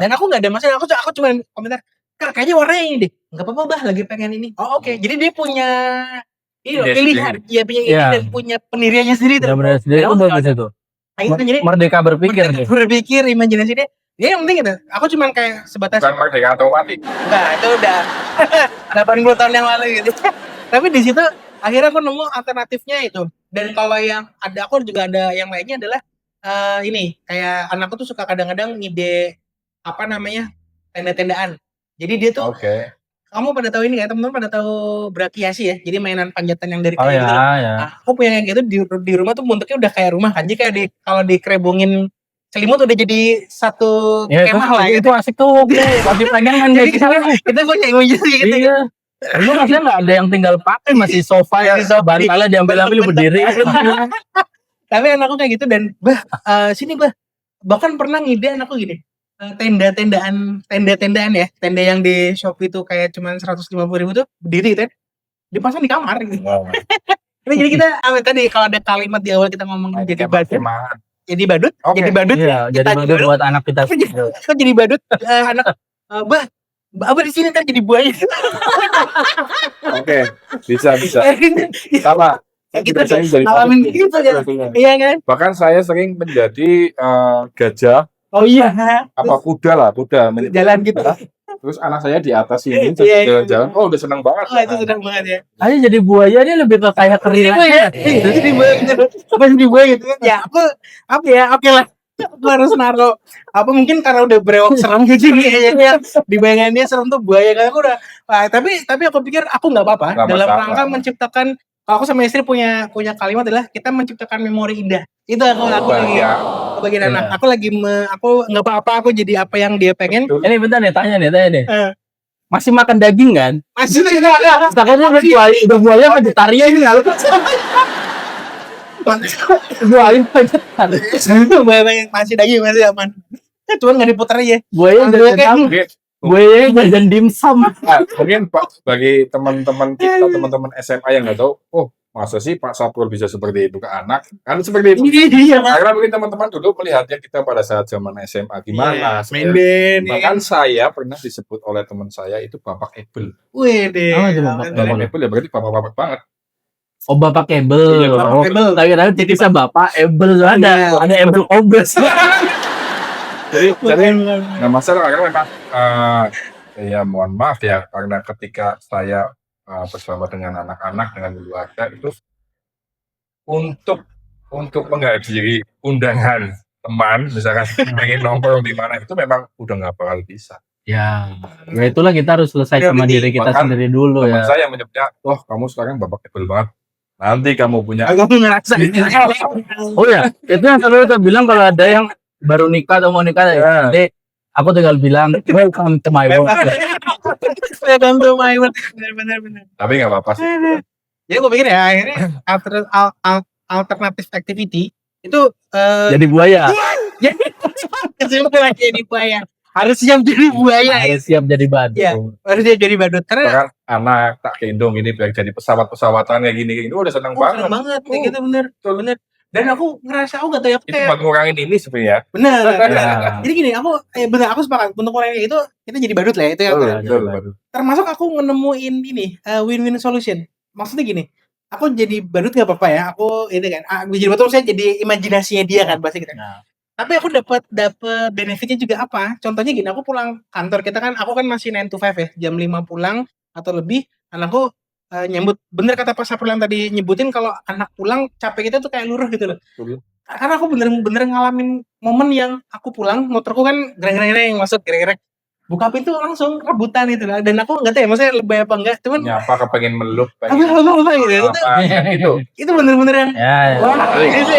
dan aku nggak ada masalah. Aku cuma komentar, Kak, kayaknya warnanya ini deh. Nggak apa-apa bah, lagi pengen ini. Oh oke. Jadi dia punya pilihan, punya ini dan punya pendiriannya sendiri. Benar sendiri itu bagus itu. Jadi merdeka berpikir, imajinasi dia. Dia yang penting itu. Aku cuma kayak sebatas. Bukan merdeka otomatis. Enggak, itu udah 80 tahun yang lalu gitu. Tapi di situ akhirnya aku nemu alternatifnya itu. Dan kalau yang aku juga ada yang lainnya adalah ini kayak anakku tuh suka kadang-kadang ngide tenda-tendaan. Jadi dia tuh kamu pada tahu ini ya, teman-teman pada tahu brakiasi ya. Jadi mainan panjatan yang dari kayu gitu. Nah, aku punya yang gitu di rumah tuh bentuknya udah kayak rumah kan. Jadi kayak kalau dikerebongin selimut udah jadi satu kemah lah. Itu asik tuh. Wajib pengen kan jadi kita punya imajinasi gitu. Iya. Lu maksudnya nggak ada yang tinggal pakai, masih sofa ya, bantalnya diambil-ambil berdiri. Tapi anakku kayak gitu dan sini bahkan pernah ngide anakku gini. Tenda-tendaan ya, tenda yang di Shopee itu kayak cuman 150.000 tuh berdiri kan. dipasang di kamar gitu. Wow. Jadi kita tadi kalau ada kalimat di awal kita ngomong jadi badut, Semangat. jadi badut, Oke. jadi badut, Iya, jadi kita badut buat anak kita. kok jadi badut anak Abah di sini ntar jadi buaya. Oke, bisa. Sama. Saya Kita juga sering jadi ngalamin badut. gitu ya. Iya kan? Bahkan saya sering menjadi gajah, Oh iya. apa kuda. Jalan gitu. Terus anak saya di atas ini Iya. jalan-jalan, oh udah seneng banget. Oh itu sedang banget ya. Ayo jadi buaya dia lebih ke kayak kering aja. Jadi buaya gitu. Apa jadi buaya gitu kan? Ya aku apa ya? Oke lah. Aku harus naruh apa mungkin karena udah brewok serem gitu kayaknya di bayangan dia serem tuh buaya kan aku udah tapi aku pikir aku nggak apa-apa Nggak dalam masalah. rangka menciptakan kalau aku sama istri punya kalimat adalah kita menciptakan memori indah itu aku lagi Bahagia. bagian Iya. anak aku lagi aku nggak apa-apa aku jadi apa yang dia pengen Ini bentar nih tanya nih. Eh. Masih makan daging kan? masih enggak Takutnya udah buaya vegetarian ini lalu buaya vegetarian. banyak masih daging masih aman cuma nggak diputar aja Buaya jajan Mungkin, buaya jajan dimsum. mungkin Pak, bagi teman-teman kita, teman-teman SMA yang nggak tahu, oh masa sih Pak Sapul bisa seperti itu ke anak? Kan seperti itu. iya Mas. Karena mungkin teman-teman dulu melihatnya kita pada saat zaman SMA gimana. main band ya Bahkan kan? saya pernah disebut oleh teman saya itu Bapak Ebel. Wih deh Apa itu, Bapak? Bapak Ebel ya berarti bapak-bapak banget. Oh bapak kabel. Iya, Bapak Oh, kabel. tapi jadi bisa bapak ebel ada ebel obes. Jadi nggak masalah karena memang ya mohon maaf ya karena ketika saya bersama dengan anak-anak dengan keluarga itu untuk menghadiri undangan teman misalkan pengen nongkrong di mana itu memang udah nggak bakal bisa. Ya itulah kita harus selesai sama diri kita Bahkan sendiri dulu Teman ya. saya menyebutnya, wah kamu sekarang bapak kebel banget. Nanti kamu punya aku ngerasa Oh ya, itu yang selalu kita bilang kalau ada yang baru nikah atau mau nikah, Ya. jadi aku tinggal bilang welcome to my world. welcome to my world benar tapi nggak apa-apa sih. jadi gue pikir ya akhirnya alternative activity itu Jadi buaya, kesimpulan jadi buaya harus siap jadi buaya ya harus siap jadi badut. Iya. harus dia jadi badut karena Bahkan anak tak gendong ini biar jadi pesawat-pesawatan kayak gini udah seneng seneng banget. banget kayak gitu bener dan aku ngerasa aku gak tahu ya aku Itu kayak buat ngurangin ini sebenarnya. bener Ya. jadi gini aku bener aku sepakat untuk orang itu kita jadi badut lah ya, itu yang Betul. termasuk aku menemuin ini win-win solution maksudnya gini aku jadi badut gak apa-apa ya aku ini kan jadi badut saya jadi imajinasinya dia kan bahasa kita Nah. tapi aku dapat benefitnya juga apa contohnya gini aku pulang kantor kita kan aku kan masih 9 to 5 ya jam 5 pulang atau lebih anakku nyambut bener kata Pak Sapul yang tadi nyebutin kalau anak pulang capek kita tuh kayak luruh gitu loh Betul. karena aku bener-bener ngalamin momen yang aku pulang motorku kan gereng-gereng masuk gereng-gereng buka pintu langsung rebutan itu lah dan aku nggak tahu ya maksudnya lebay apa enggak cuman Nyapa kepengen meluk apa pengen gitu itu. itu bener-bener yang Ya, wah gitu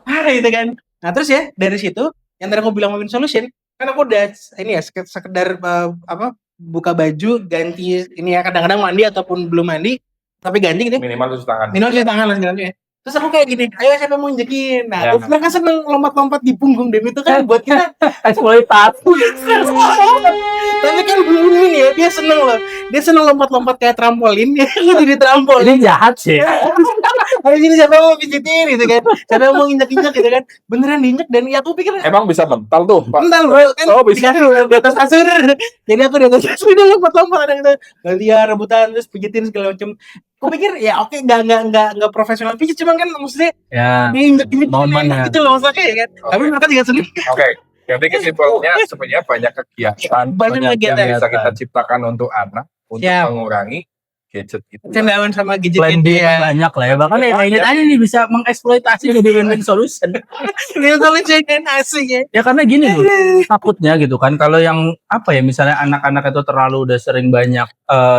kayak gitu kan nah terus ya dari situ yang tadi aku bilang win solution kan aku udah ini ya sekedar buka baju ganti ini ya kadang-kadang mandi ataupun belum mandi tapi ganti gitu Minimal cuci tangan. minum cuci tangan lah segala macam ya. Terus aku kayak gini, ayo siapa mau injekin? Nah, Ya. terus mereka seneng lompat-lompat di punggung dan itu kan buat kita. eksploitasi. Tapi kan ini ya, dia seneng loh. Dia seneng lompat-lompat kayak trampolin, ya gitu di trampolin. Ini jahat sih. Habis ini siapa yang mau pijitin gitu kan? Siapa yang mau injek-injek gitu kan? Beneran diinjek dan ya aku pikir Emang bisa mental tuh, Pak? mental bro kan Oh, bisa. dikasih di atas kasur. Jadi aku di atas kasur dia lompat-lompat ada gitu. Gantian rebutan terus pijitin segala macam. Aku pikir ya oke nggak profesional pijit cuman kan maksudnya Ya, injek-injek momen ya. gitu loh maksudnya ya kan. Tapi mereka juga seneng. Oke. Jadi kesimpulannya sebenarnya banyak kegiatan Banyak yang kegiatan. bisa kita ciptakan untuk anak untuk Siap. mengurangi gadget itu. Cendaan sama gadget plan B banyak lah ya. Bahkan ya ini tadi nih bisa mengeksploitasi jadi win-win solution. Real solution kan asik ya. Ya karena gini loh, takutnya gitu kan kalau yang apa ya misalnya anak-anak itu terlalu udah sering banyak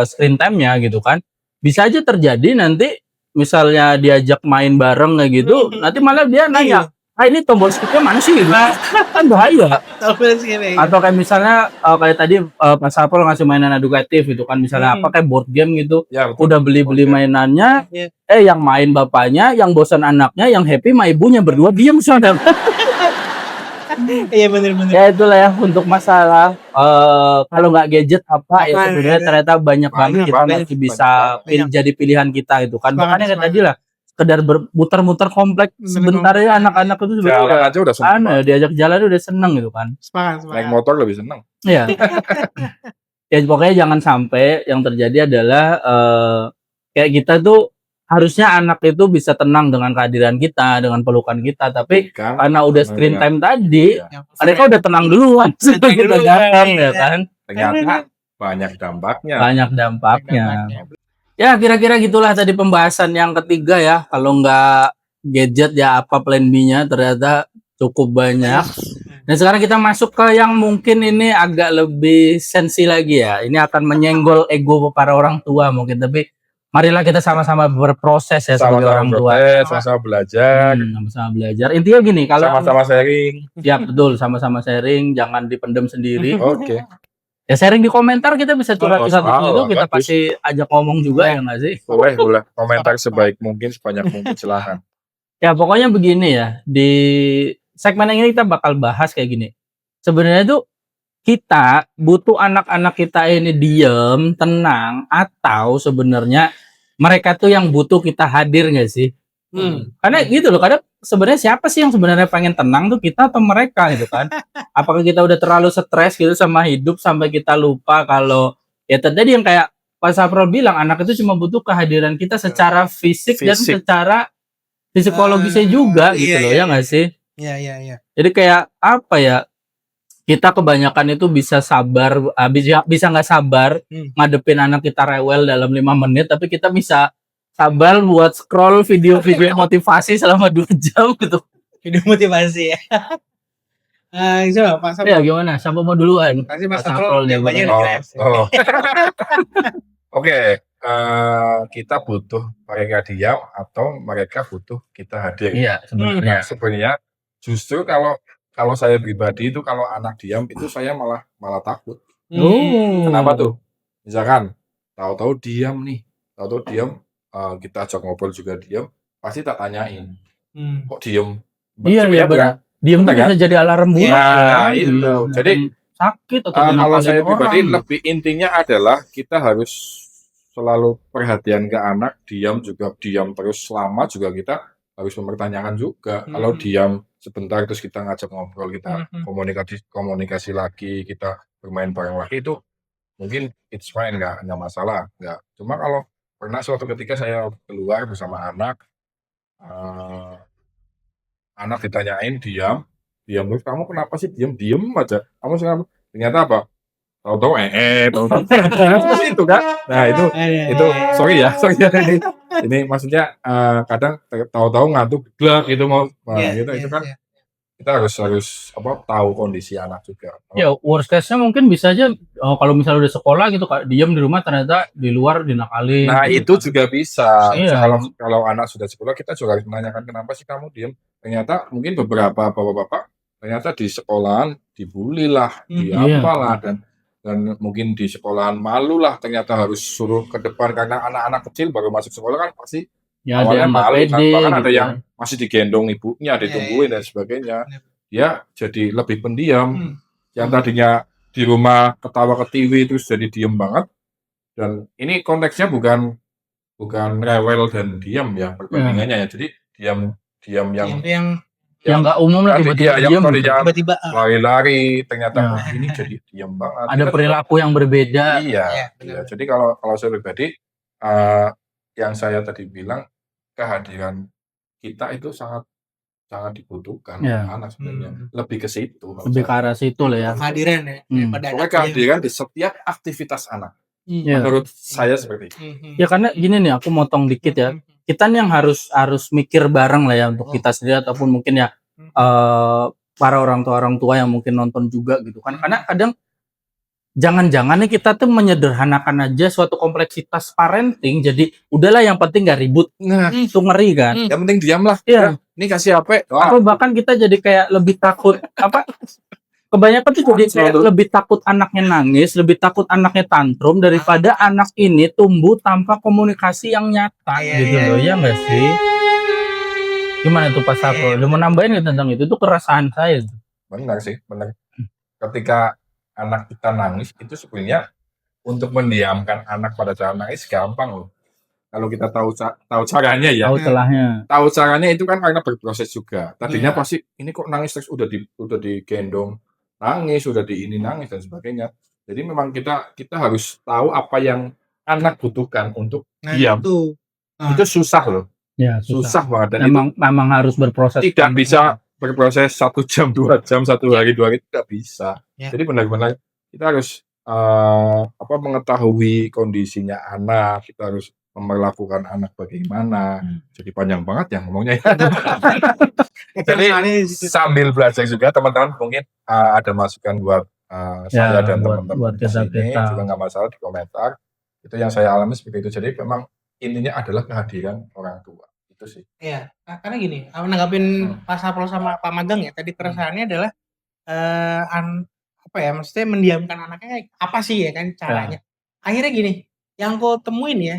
screen time-nya gitu kan. Bisa aja terjadi nanti misalnya diajak main bareng kayak gitu, nanti malah dia nanya, ini tombol skip-nya mana sih? Kan bahaya. Tombol skip-nya. Atau kayak misalnya kayak tadi Pak Sapol ngasih mainan edukatif gitu kan, misalnya apa kayak board game gitu. Ya, betul. Udah beli-beli mainannya, Iya. yang main bapaknya, yang bosan anaknya, yang happy mah ibunya berdua diem soalnya. Iya bener-bener. Ya itulah ya untuk masalah kalau nggak gadget apa ya Apa, sebenarnya ya. ternyata banyak banget Banyak kita banget, masih bisa banyak. jadi pilihan kita gitu kan. Semangat, Makanya kayak semangat. tadi lah sekedar bermuter-muter komplek Bener, sebentar ya anak-anak itu sebenarnya Jalan aja udah seneng anu ya, banget. diajak jalan udah seneng gitu kan. Semangat, Naik semangat. motor lebih seneng. Iya. Ya pokoknya jangan sampai yang terjadi adalah kayak kita tuh harusnya anak itu bisa tenang dengan kehadiran kita, dengan pelukan kita, tapi Kan karena udah screen time tadi, Iya. mereka udah tenang duluan sebelum kita duluan, datang ya iya. kan. ternyata banyak dampaknya. Banyak dampaknya. Ya kira-kira gitulah tadi pembahasan yang ketiga ya. Kalau nggak gadget ya apa plan B-nya, ternyata cukup banyak. Dan sekarang kita masuk ke yang mungkin ini agak lebih sensi lagi ya. Ini akan menyenggol ego para orang tua mungkin, tapi marilah kita sama-sama berproses ya sebagai Sama-sama orang tua. berproses, sama-sama belajar, Sama-sama belajar. Intinya gini, kalau sama-sama sharing. ya betul, sama-sama sharing, jangan dipendam sendiri. Oke. Ya sharing di komentar, kita bisa curhat di satu itu, kita bagus. pasti ajak ngomong juga ya nggak sih? Boleh. Komentar sebaik mungkin, sebanyak mungkin silahkan. Ya pokoknya begini ya, di segmen ini kita bakal bahas kayak gini. Sebenarnya tuh kita butuh anak-anak kita ini diem, tenang, atau sebenarnya mereka tuh yang butuh kita hadir nggak sih? Karena gitu loh, kadang sebenarnya siapa sih yang sebenarnya pengen tenang tuh, kita atau mereka gitu kan? Apakah kita udah terlalu stres gitu sama hidup sampai kita lupa kalau ya tadi yang kayak Pak Saprol bilang, anak itu cuma butuh kehadiran kita secara fisik. Dan secara psikologisnya juga gitu loh, ya nggak sih? Iya. Jadi kayak apa ya? Kita kebanyakan itu bisa sabar, bisa nggak sabar ngadepin anak kita rewel dalam 5 menit, tapi kita bisa sabar buat scroll video-video motivasi selama 2 jam gitu. Video motivasi ya. Coba Pak Saprol. Ya gimana? Siapa mau duluan? Pasti Mas Pak Saprol nih, jawabannya boleh. udah jelas. Oke, kita butuh mereka diam atau mereka butuh kita hadir. Iya, sebenarnya. Sebenarnya justru kalau saya pribadi itu kalau anak diam itu saya malah takut. Kenapa tuh? Misalkan tahu-tahu diam nih, kita ajak ngobrol juga diam, pasti tak tanyain. Kok diam? Iya benar. Diam tuh bisa jadi alarm bunyi. Nah, itu. Jadi sakit atau kalau saya pribadi orang. lebih intinya adalah kita harus selalu perhatian ke anak, diam terus lama juga kita harus mempertanyakan juga. Kalau diam sebentar terus kita ngajak ngobrol, kita komunikasi lagi, kita bermain bareng lagi, itu mungkin it's fine, nggak masalah, nggak. Cuma kalau pernah suatu ketika saya keluar bersama anak ditanyain diam terus, kamu kenapa sih diem aja, kamu kenapa? Ternyata apa? Tahu-tahu seperti itu kan. Nah itu sorry ya ini maksudnya kadang tahu-tahu ngantuk gelap gitu mau gitu, itu kan kita harus tahu kondisi anak juga. Ya worst case-nya mungkin bisa aja kalau misalnya udah sekolah gitu diam di rumah, ternyata di luar dinakalin. Nah itu juga bisa. Iya. Kalau anak sudah sekolah, kita juga harus menanyakan kenapa sih kamu diam. Ternyata mungkin beberapa bapak-bapak ternyata di sekolahan dibully lah, diapalah, dan mungkin di sekolahan malu lah, ternyata harus suruh ke depan karena anak-anak kecil baru masuk sekolah kan pasti ya, awalnya malu kan, bahkan ada gitu yang masih digendong ibunya, ditungguin dan sebagainya. Dia jadi lebih pendiam. Yang tadinya di rumah ketawa ketiwi terus jadi diem banget. Dan ini konteksnya bukan rewel dan diam ya perbandingannya ya. Jadi diam yang nggak umum lah, tiba-tiba lari-lari, ternyata ini jadi diam banget. Ada perilaku yang berbeda. Iya. Jadi kalau saya pribadi, yang saya tadi bilang, kehadiran kita itu sangat dibutuhkan anak sebenarnya. Lebih ke situ. Lebih ke arah situ lah ya. Kehadiran ya. Pokoknya kehadiran di setiap aktivitas anak. Menurut saya seperti itu. Ya karena gini nih, aku motong dikit ya. Kita nih yang harus mikir bareng lah ya untuk kita sendiri, ataupun mungkin ya para orang tua yang mungkin nonton juga gitu kan. Karena kadang jangan-jangan nih kita tuh menyederhanakan aja suatu kompleksitas parenting, jadi udahlah yang penting gak ribut. Nah, itu ngeri kan. Yang penting diam lah. Iya. Ini kasih HP. Atau bahkan kita jadi kayak lebih takut kebanyakan tuh jadi kayak lebih takut anaknya nangis, lebih takut anaknya tantrum daripada anak ini tumbuh tanpa komunikasi yang nyata gitu loh, ya nggak sih? Gimana tuh Pak Saprol? Udah mau nambahin tentang itu? Itu keresahan saya. benar sih, benar. Ketika anak kita nangis itu sebenarnya untuk mendiamkan anak pada saat nangis gampang loh. Kalau kita tahu caranya ya, Tahu celahnya. tahu caranya itu kan karena berproses juga. Tadinya Iya. pasti ini kok nangis terus udah digendong nangis, udah di ini nangis dan sebagainya. Jadi memang kita harus tahu apa yang anak butuhkan untuk Nah, diam. itu. Nah, Itu susah loh, Ya, susah banget dan itu Memang harus berproses. tidak bisa berproses 1 jam, 2 jam, 1 hari, 2 hari, tidak bisa. Ya. Jadi benar-benar kita harus mengetahui kondisinya anak, kita harus memperlakukan anak bagaimana. Jadi panjang banget ya ngomongnya ya. Jadi sambil belajar juga teman-teman mungkin ada masukan buat saya dan teman-teman buat di sini kita. juga nggak masalah di komentar. Itu yang saya alami seperti itu. Jadi memang intinya adalah kehadiran orang tua. Itu sih. Iya, karena gini, nanggapin Pak Sapro sama Pak Magang ya, tadi keresahannya adalah apa ya, maksudnya mendiamkan anaknya apa sih ya kan caranya. Akhirnya gini, yang aku temuin ya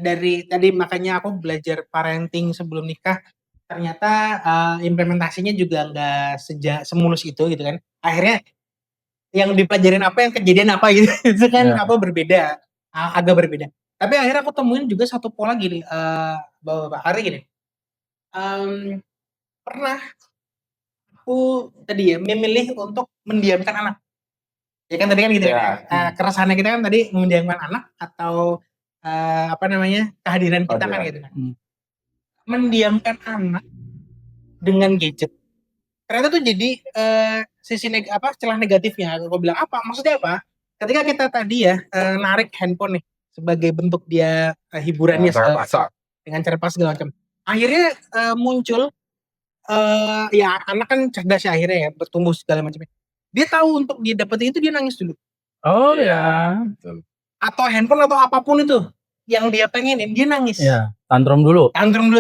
dari tadi makanya aku belajar parenting sebelum nikah, ternyata implementasinya juga nggak semulus itu gitu kan. Akhirnya yang dipelajarin apa, yang kejadian apa gitu, itu kan apa berbeda, agak berbeda. Tapi akhirnya aku temuin juga satu pola gini, Bapak hari gini. Pernah aku tadi ya memilih untuk mendiamkan anak. Ya kan tadi kan gitu ya. Keresahannya kita kan tadi mendiamkan anak atau apa namanya kehadiran kita kan gitu kan. Mendiamkan anak dengan gadget. Ternyata tuh jadi sisi celah negatifnya. Aku bilang apa? Maksudnya apa? Ketika kita tadi ya narik handphone nih sebagai bentuk dia hiburannya dengan cara pas segala macam. Akhirnya muncul ya anak kan cerdas ya akhirnya ya bertumbuh segala macamnya. Dia tahu untuk dia dapetin itu dia nangis dulu. Oh ya. Atau handphone atau apapun itu yang dia pengenin dia nangis. Ya, tantrum dulu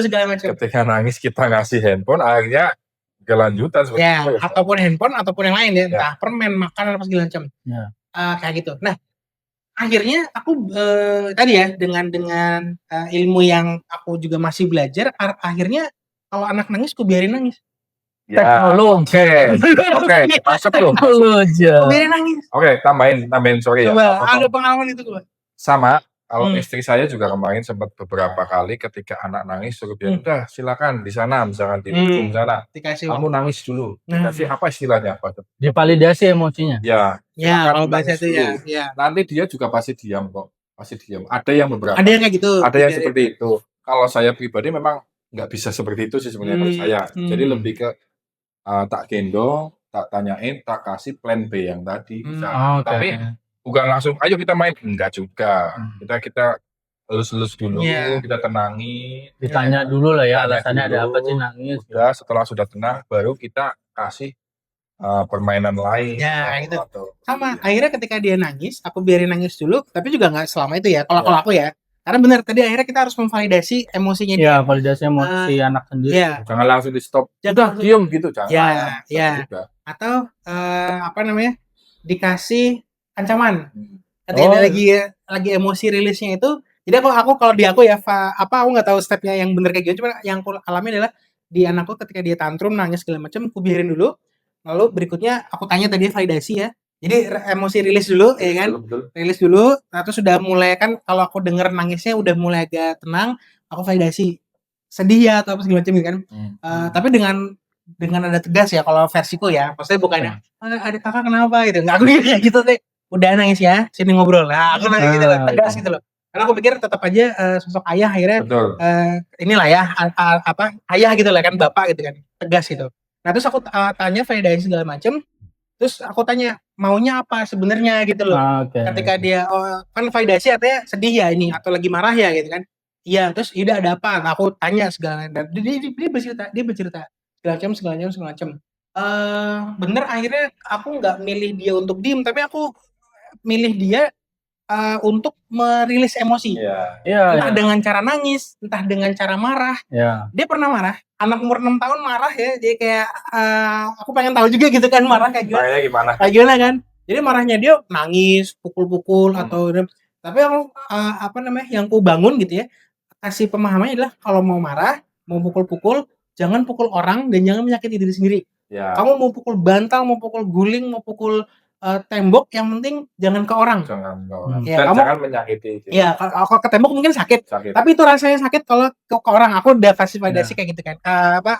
segala macam. Ketika nangis kita ngasih handphone akhirnya kelanjutan seperti ya, itu. Ataupun handphone ataupun yang lain ya, entah permen, makanan apa segala macam. Ya. Kayak gitu. Nah, akhirnya aku tadi ya dengan ilmu yang aku juga masih belajar, akhirnya kalau anak nangis ku biarin nangis. Ya. Teknologi. Oke, masuk tuh. Teknologi. Ku biarin nangis. Oke, tambahin sorry Coba, ya. ada pengalaman itu coba. Sama, kalau istri saya juga kemarin sempat beberapa kali ketika anak nangis suruh dia udah silakan di sana misalkan di sana. Dikasih kamu nangis dulu. Dikasih apa istilahnya? Divalidasi emosinya. Ya. Ya, kalau bahasa itu ya. Nanti dia juga pasti diam kok. Pasti diam. Ada yang beberapa. Ada yang kayak gitu. Ada yang seperti itu. Kalau saya pribadi memang nggak bisa seperti itu sih sebenarnya kalau saya. Jadi lebih ke tak gendong, tak tanyain, tak kasih plan B yang tadi. Tapi bukan langsung ayo kita main, enggak juga. Kita elus-elus dulu, kita tenangi, ditanya dulu lah ya alasannya ada apa sih nangis. Udah setelah sudah tenang baru kita kasih permainan lain. Ya gitu. Sama akhirnya ketika dia nangis, aku biarin nangis dulu, tapi juga nggak selama itu ya. Kalau aku ya, karena benar tadi akhirnya kita harus memvalidasi emosinya dia. Ya, validasi emosi anak sendiri. Ya. Jangan langsung di stop. Udah diem gitu jangan. Ya. Atau apa namanya? Dikasih ancaman. Ketika dia lagi emosi rilisnya itu. Jadi aku kalau di aku ya aku nggak tahu stepnya yang benar kayak gitu. Cuma yang aku alami adalah di anakku ketika dia tantrum nangis segala macam, aku biarin dulu. Lalu berikutnya aku tanya tadi validasi ya. Jadi emosi rilis dulu, ya kan? Rilis dulu. Nah, terus sudah mulai kan kalau aku denger nangisnya udah mulai agak tenang, aku validasi. Sedih ya atau apa segala macam gitu kan. Tapi dengan ada tegas ya kalau versiku ya. Maksudnya bukannya ada kakak kenapa gitu. Enggak, aku kayak gitu deh. Udah nangis ya, sini ngobrol. Nah, aku nangis gitu loh, tegas gitu loh. Karena aku pikir tetap aja sosok ayah akhirnya inilah ya ayah gitu lah kan, bapak gitu kan. Tegas gitu. Nah, terus aku tanya validasi segala macam. Terus aku tanya maunya apa sebenarnya gitu loh. Ketika dia kan validasi artinya sedih ya ini atau lagi marah ya gitu kan. Iya, terus udah ada apa? Nah, aku tanya segala dan dia bercerita segala macam. Bener akhirnya aku nggak milih dia untuk diem, tapi aku milih dia untuk merilis emosi. Entah dengan cara nangis, entah dengan cara marah. Dia pernah marah. Anak umur 6 tahun marah ya, jadi kayak aku pengen tahu juga gitu kan marah kayak gimana. Kayak gimana kan? Jadi marahnya dia nangis, pukul-pukul atau tapi aku yang aku bangun gitu ya, kasih pemahamannya adalah kalau mau marah, mau pukul-pukul, jangan pukul orang dan jangan menyakiti diri sendiri. Ya. Kamu mau pukul bantal, mau pukul guling, mau pukul tembok, yang penting jangan ke orang. Jangan Ya, dan kamu- jangan menyakiti. Ya, kalau ke tembok mungkin sakit. Sakit. Tapi itu rasanya sakit kalau ke orang. Aku udah kasih validasi Ya. kayak gitu kan.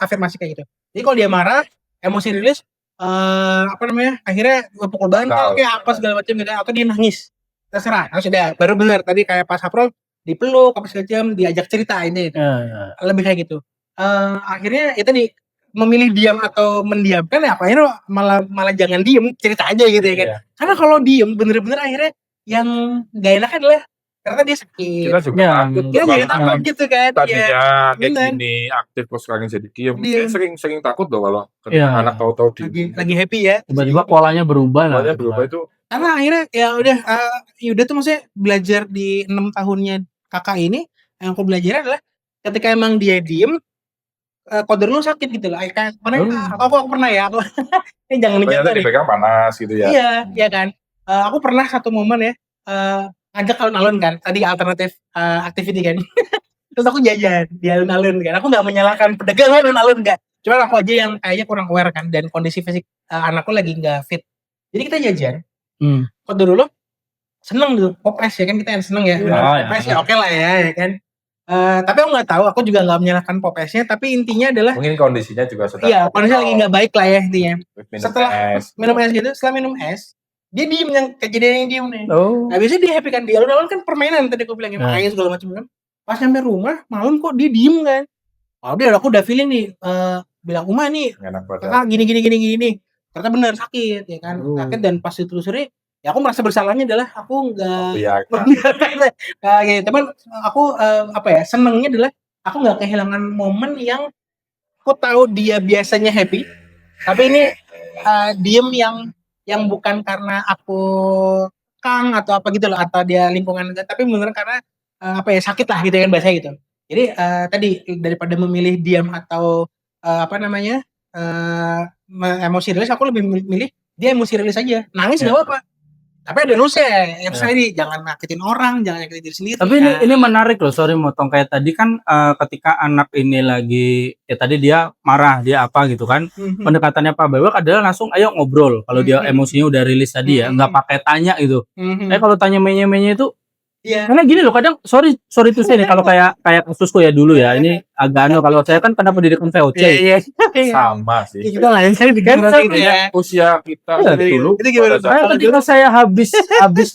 Afirmasi kayak gitu. Jadi kalau dia marah, emosi rilis, akhirnya pukul bantal kayak apa segala macam gitu, atau dia nangis. Terserah. Sudah, baru benar tadi kayak Pak Saprol dipeluk apa segala macam, diajak cerita ini. Ya. Lebih kayak gitu. Akhirnya itu nih memilih diam atau mendiamkan, ya akhirnya malah jangan diem, cerita aja gitu ya kan. Iya. Karena kalau diem bener-bener akhirnya yang gak enak adalah ternyata dia sakit. Kita juga Ya, takut. Kita Bang. jadi takut gitu kan. Tadinya kayak bener. gini aktif kok sekarang jadi diem. Diem. Saya sering takut loh kalau Iya. anak tahu-tahu diem. Lagi happy ya. Tiba-tiba polanya berubah lah. Soalnya berubah itu Karena akhirnya ya udah tuh maksudnya belajar di 6 tahunnya kakak ini, yang aku belajar adalah ketika emang dia diem, kode lu sakit gitu loh. Kayak kemarin aku pernah ya, aku ini jangan banyak dijatuh nih. dipegang panas gitu ya. Iya, iya kan. Aku pernah satu momen ya, ngajak alun-alun kan, tadi alternatif activity kan. Terus aku jajan di alun-alun kan. Aku nggak menyalahkan pedagang alun-alun, nggak. Cuman aku aja yang kayaknya kurang aware kan, dan kondisi fisik anakku lagi nggak fit. Jadi kita jajan. Kode dulu seneng tuh pop es ya kan, kita yang seneng ya. Pop es ya oke lah ya kan. Tapi aku nggak tahu, aku juga nggak menyalahkan pop esnya, tapi intinya adalah Mungkin kondisinya juga sedang. iya, kondisinya lagi nggak baik lah ya intinya. Setelah minum es gitu, setelah minum es, dia diem, yang kejadian yang diem nih. Nah, biasanya dia happy kan, di alun-alun kan permainan tadi aku bilang, main segala macam kan. Pas nyampe rumah malam kok dia diem kan. Aku udah feeling nih, bilang Uma nih, kakak gini. Ternyata benar sakit ya kan, sakit, dan pas ditelusuri ya aku merasa bersalahnya adalah aku nggak kayak teman aku senengnya adalah aku nggak kehilangan momen yang aku tahu dia biasanya happy, tapi ini diem yang bukan karena aku kang atau apa gitu loh, atau dia lingkungan, tapi benar karena sakit lah gitu kan bahasa gitu. Jadi tadi daripada memilih diam atau emosi rilis, aku lebih milih dia emosi rilis aja, nangis nggak apa-apa. Tapi ada rumusnya, yang tadi jangan nyakitin orang, jangan nyakitin diri sendiri. Tapi ini menarik loh, sorry motong, kayak tadi kan ketika anak ini lagi ya tadi dia marah, dia apa gitu kan, pendekatannya Pak Bewak adalah langsung ayo ngobrol. Kalau dia emosinya udah rilis tadi ya, nggak pakai tanya gitu. Kalau tanya menye itu, karena gini loh, kadang sorry tuh saya nih, kalau kayak kasusku ya dulu ya, ini agak kalau saya kan karena pendidikan VOC. Sama sih. Kita lah yang saya usia kita dulu. Ketika saya habis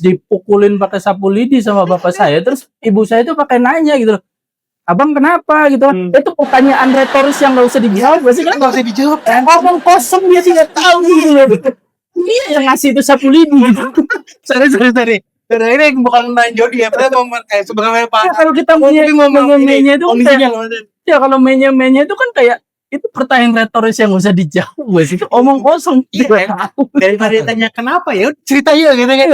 dipukulin pakai sapu lidi sama bapak saya, terus ibu saya itu pakai nanya gitu loh, abang kenapa gitu kan. Itu pertanyaan retoris yang nggak usah dijawab, pasti kan nggak usah dijawab, ngomong kosong, dia tidak tahu gitu loh. Dia yang ngasih itu sapu lidi gitu. sorry. Karena ini bukan main jodi ya, sebenarnya Pak. Kalau kita ngomongnya itu ya, kalau mainnya itu kan kayak itu pertanyaan retoris yang nggak usah dijawab, guys. Itu omong kosong. Daripada ditanya kenapa ya, cerita yuk gitu kan.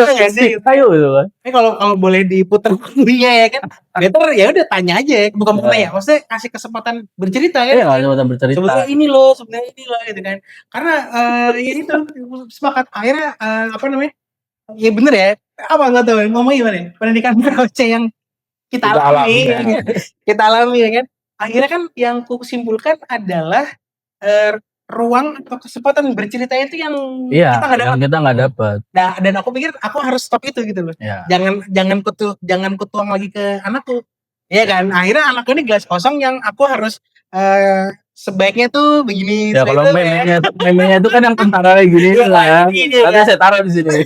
Ayo gitu kan. Kalau boleh diputar kuliah ya kan, better ya udah tanya aja, bukan tanya, maksudnya kasih kesempatan bercerita kan. Iya, kesempatan bercerita. Sebenarnya ini loh gitu kan. Karena ini tuh sepakat akhirnya ya bener ya, apa nggak tahu ngomong gimana ya, pendidikan VOC yang kita alami ya kan. Akhirnya kan yang ku simpulkan adalah ruang atau kesempatan bercerita itu yang kita nggak dapat. Nah, dan aku pikir aku harus stop itu gitu loh. Jangan kutuang lagi ke anakku. Iya kan. Akhirnya anakku ini gelas kosong yang aku harus sebaiknya tuh begini. Ya kalau memenya itu kan yang tentara kayak gini lah ya. Tadi saya taruh di sini.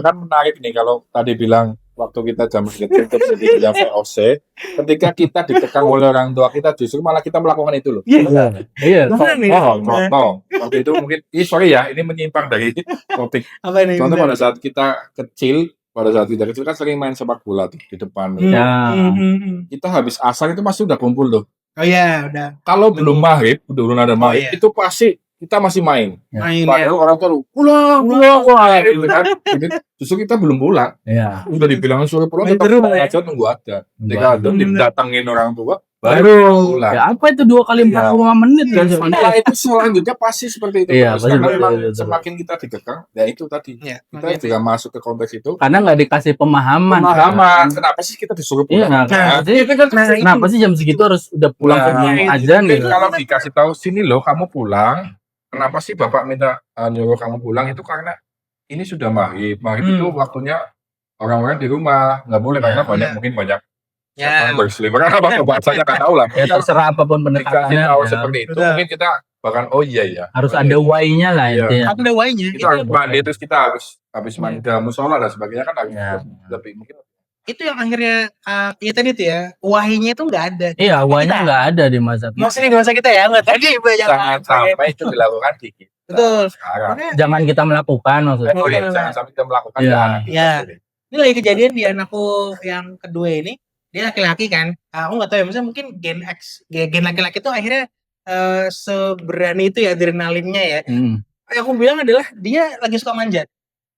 Kan menarik nih kalau tadi bilang waktu kita zaman kecil terjadi yang VOC, ketika kita ditekan oleh orang tua kita, justru malah kita melakukan itu loh. Iya. Contoh waktu itu mungkin, sorry ya, ini menyimpang dari topik. Contoh pada saat kita kecil kan sering main sepak bola tuh di depan. Kita habis asar itu masih udah kumpul tuh. Oh iya, udah. Kalau belum maghrib, belum ada maghrib, itu pasti kita masih main. Padahal orang tua pulang. Justru kita belum pulang. Udah dibilang suruh pulang, tetap aja nunggu ada. Ketika ada didatengin orang tua, baru pulang. Ya apa itu 2 kali 45 menit. Dan setelah itu selanjutnya pasti seperti itu. Karena memang semakin kita dikekang, ya itu tadi. Kita juga masuk ke konteks itu. Karena nggak dikasih pemahaman. Kenapa sih kita disuruh pulang? Kenapa sih jam segitu harus udah pulang sebelum azan gitu? Kalau dikasih tahu sini loh, kamu pulang. kenapa sih bapak minta nyuruh kamu pulang itu karena ini sudah maghrib itu waktunya orang-orang di rumah nggak boleh karena mungkin banyak Ya. berseliweran apa bahasanya nggak tahu lah. Ya terserah apapun Dikasih pendekatannya. tahu Ya. seperti itu Betul. mungkin kita bahkan iya Harus ada why-nya lah Iya. intinya. Ada why-nya. itu harus mandi terus kita habis Iya. mandi dalam musola dan sebagainya kan harus Ya. lebih mungkin Itu yang akhirnya ya tadi tuh ya, why-nya itu nggak ada. Iya, why-nya Kita. nggak ada di masa kita. Maksudnya di masa kita ya, nggak tadi banyak jangan sampai itu dilakukan di kita Betul. sekarang. Makanya Jangan kita melakukan maksudnya. Jangan sampai kita melakukan Iya. ke anak kita Iya. sendiri. ini lagi kejadian di anakku yang kedua ini, dia laki-laki kan. Aku nggak tahu ya, maksudnya mungkin gen laki-laki itu akhirnya seberani itu ya adrenalinnya ya. Yang aku bilang adalah dia lagi suka manjat.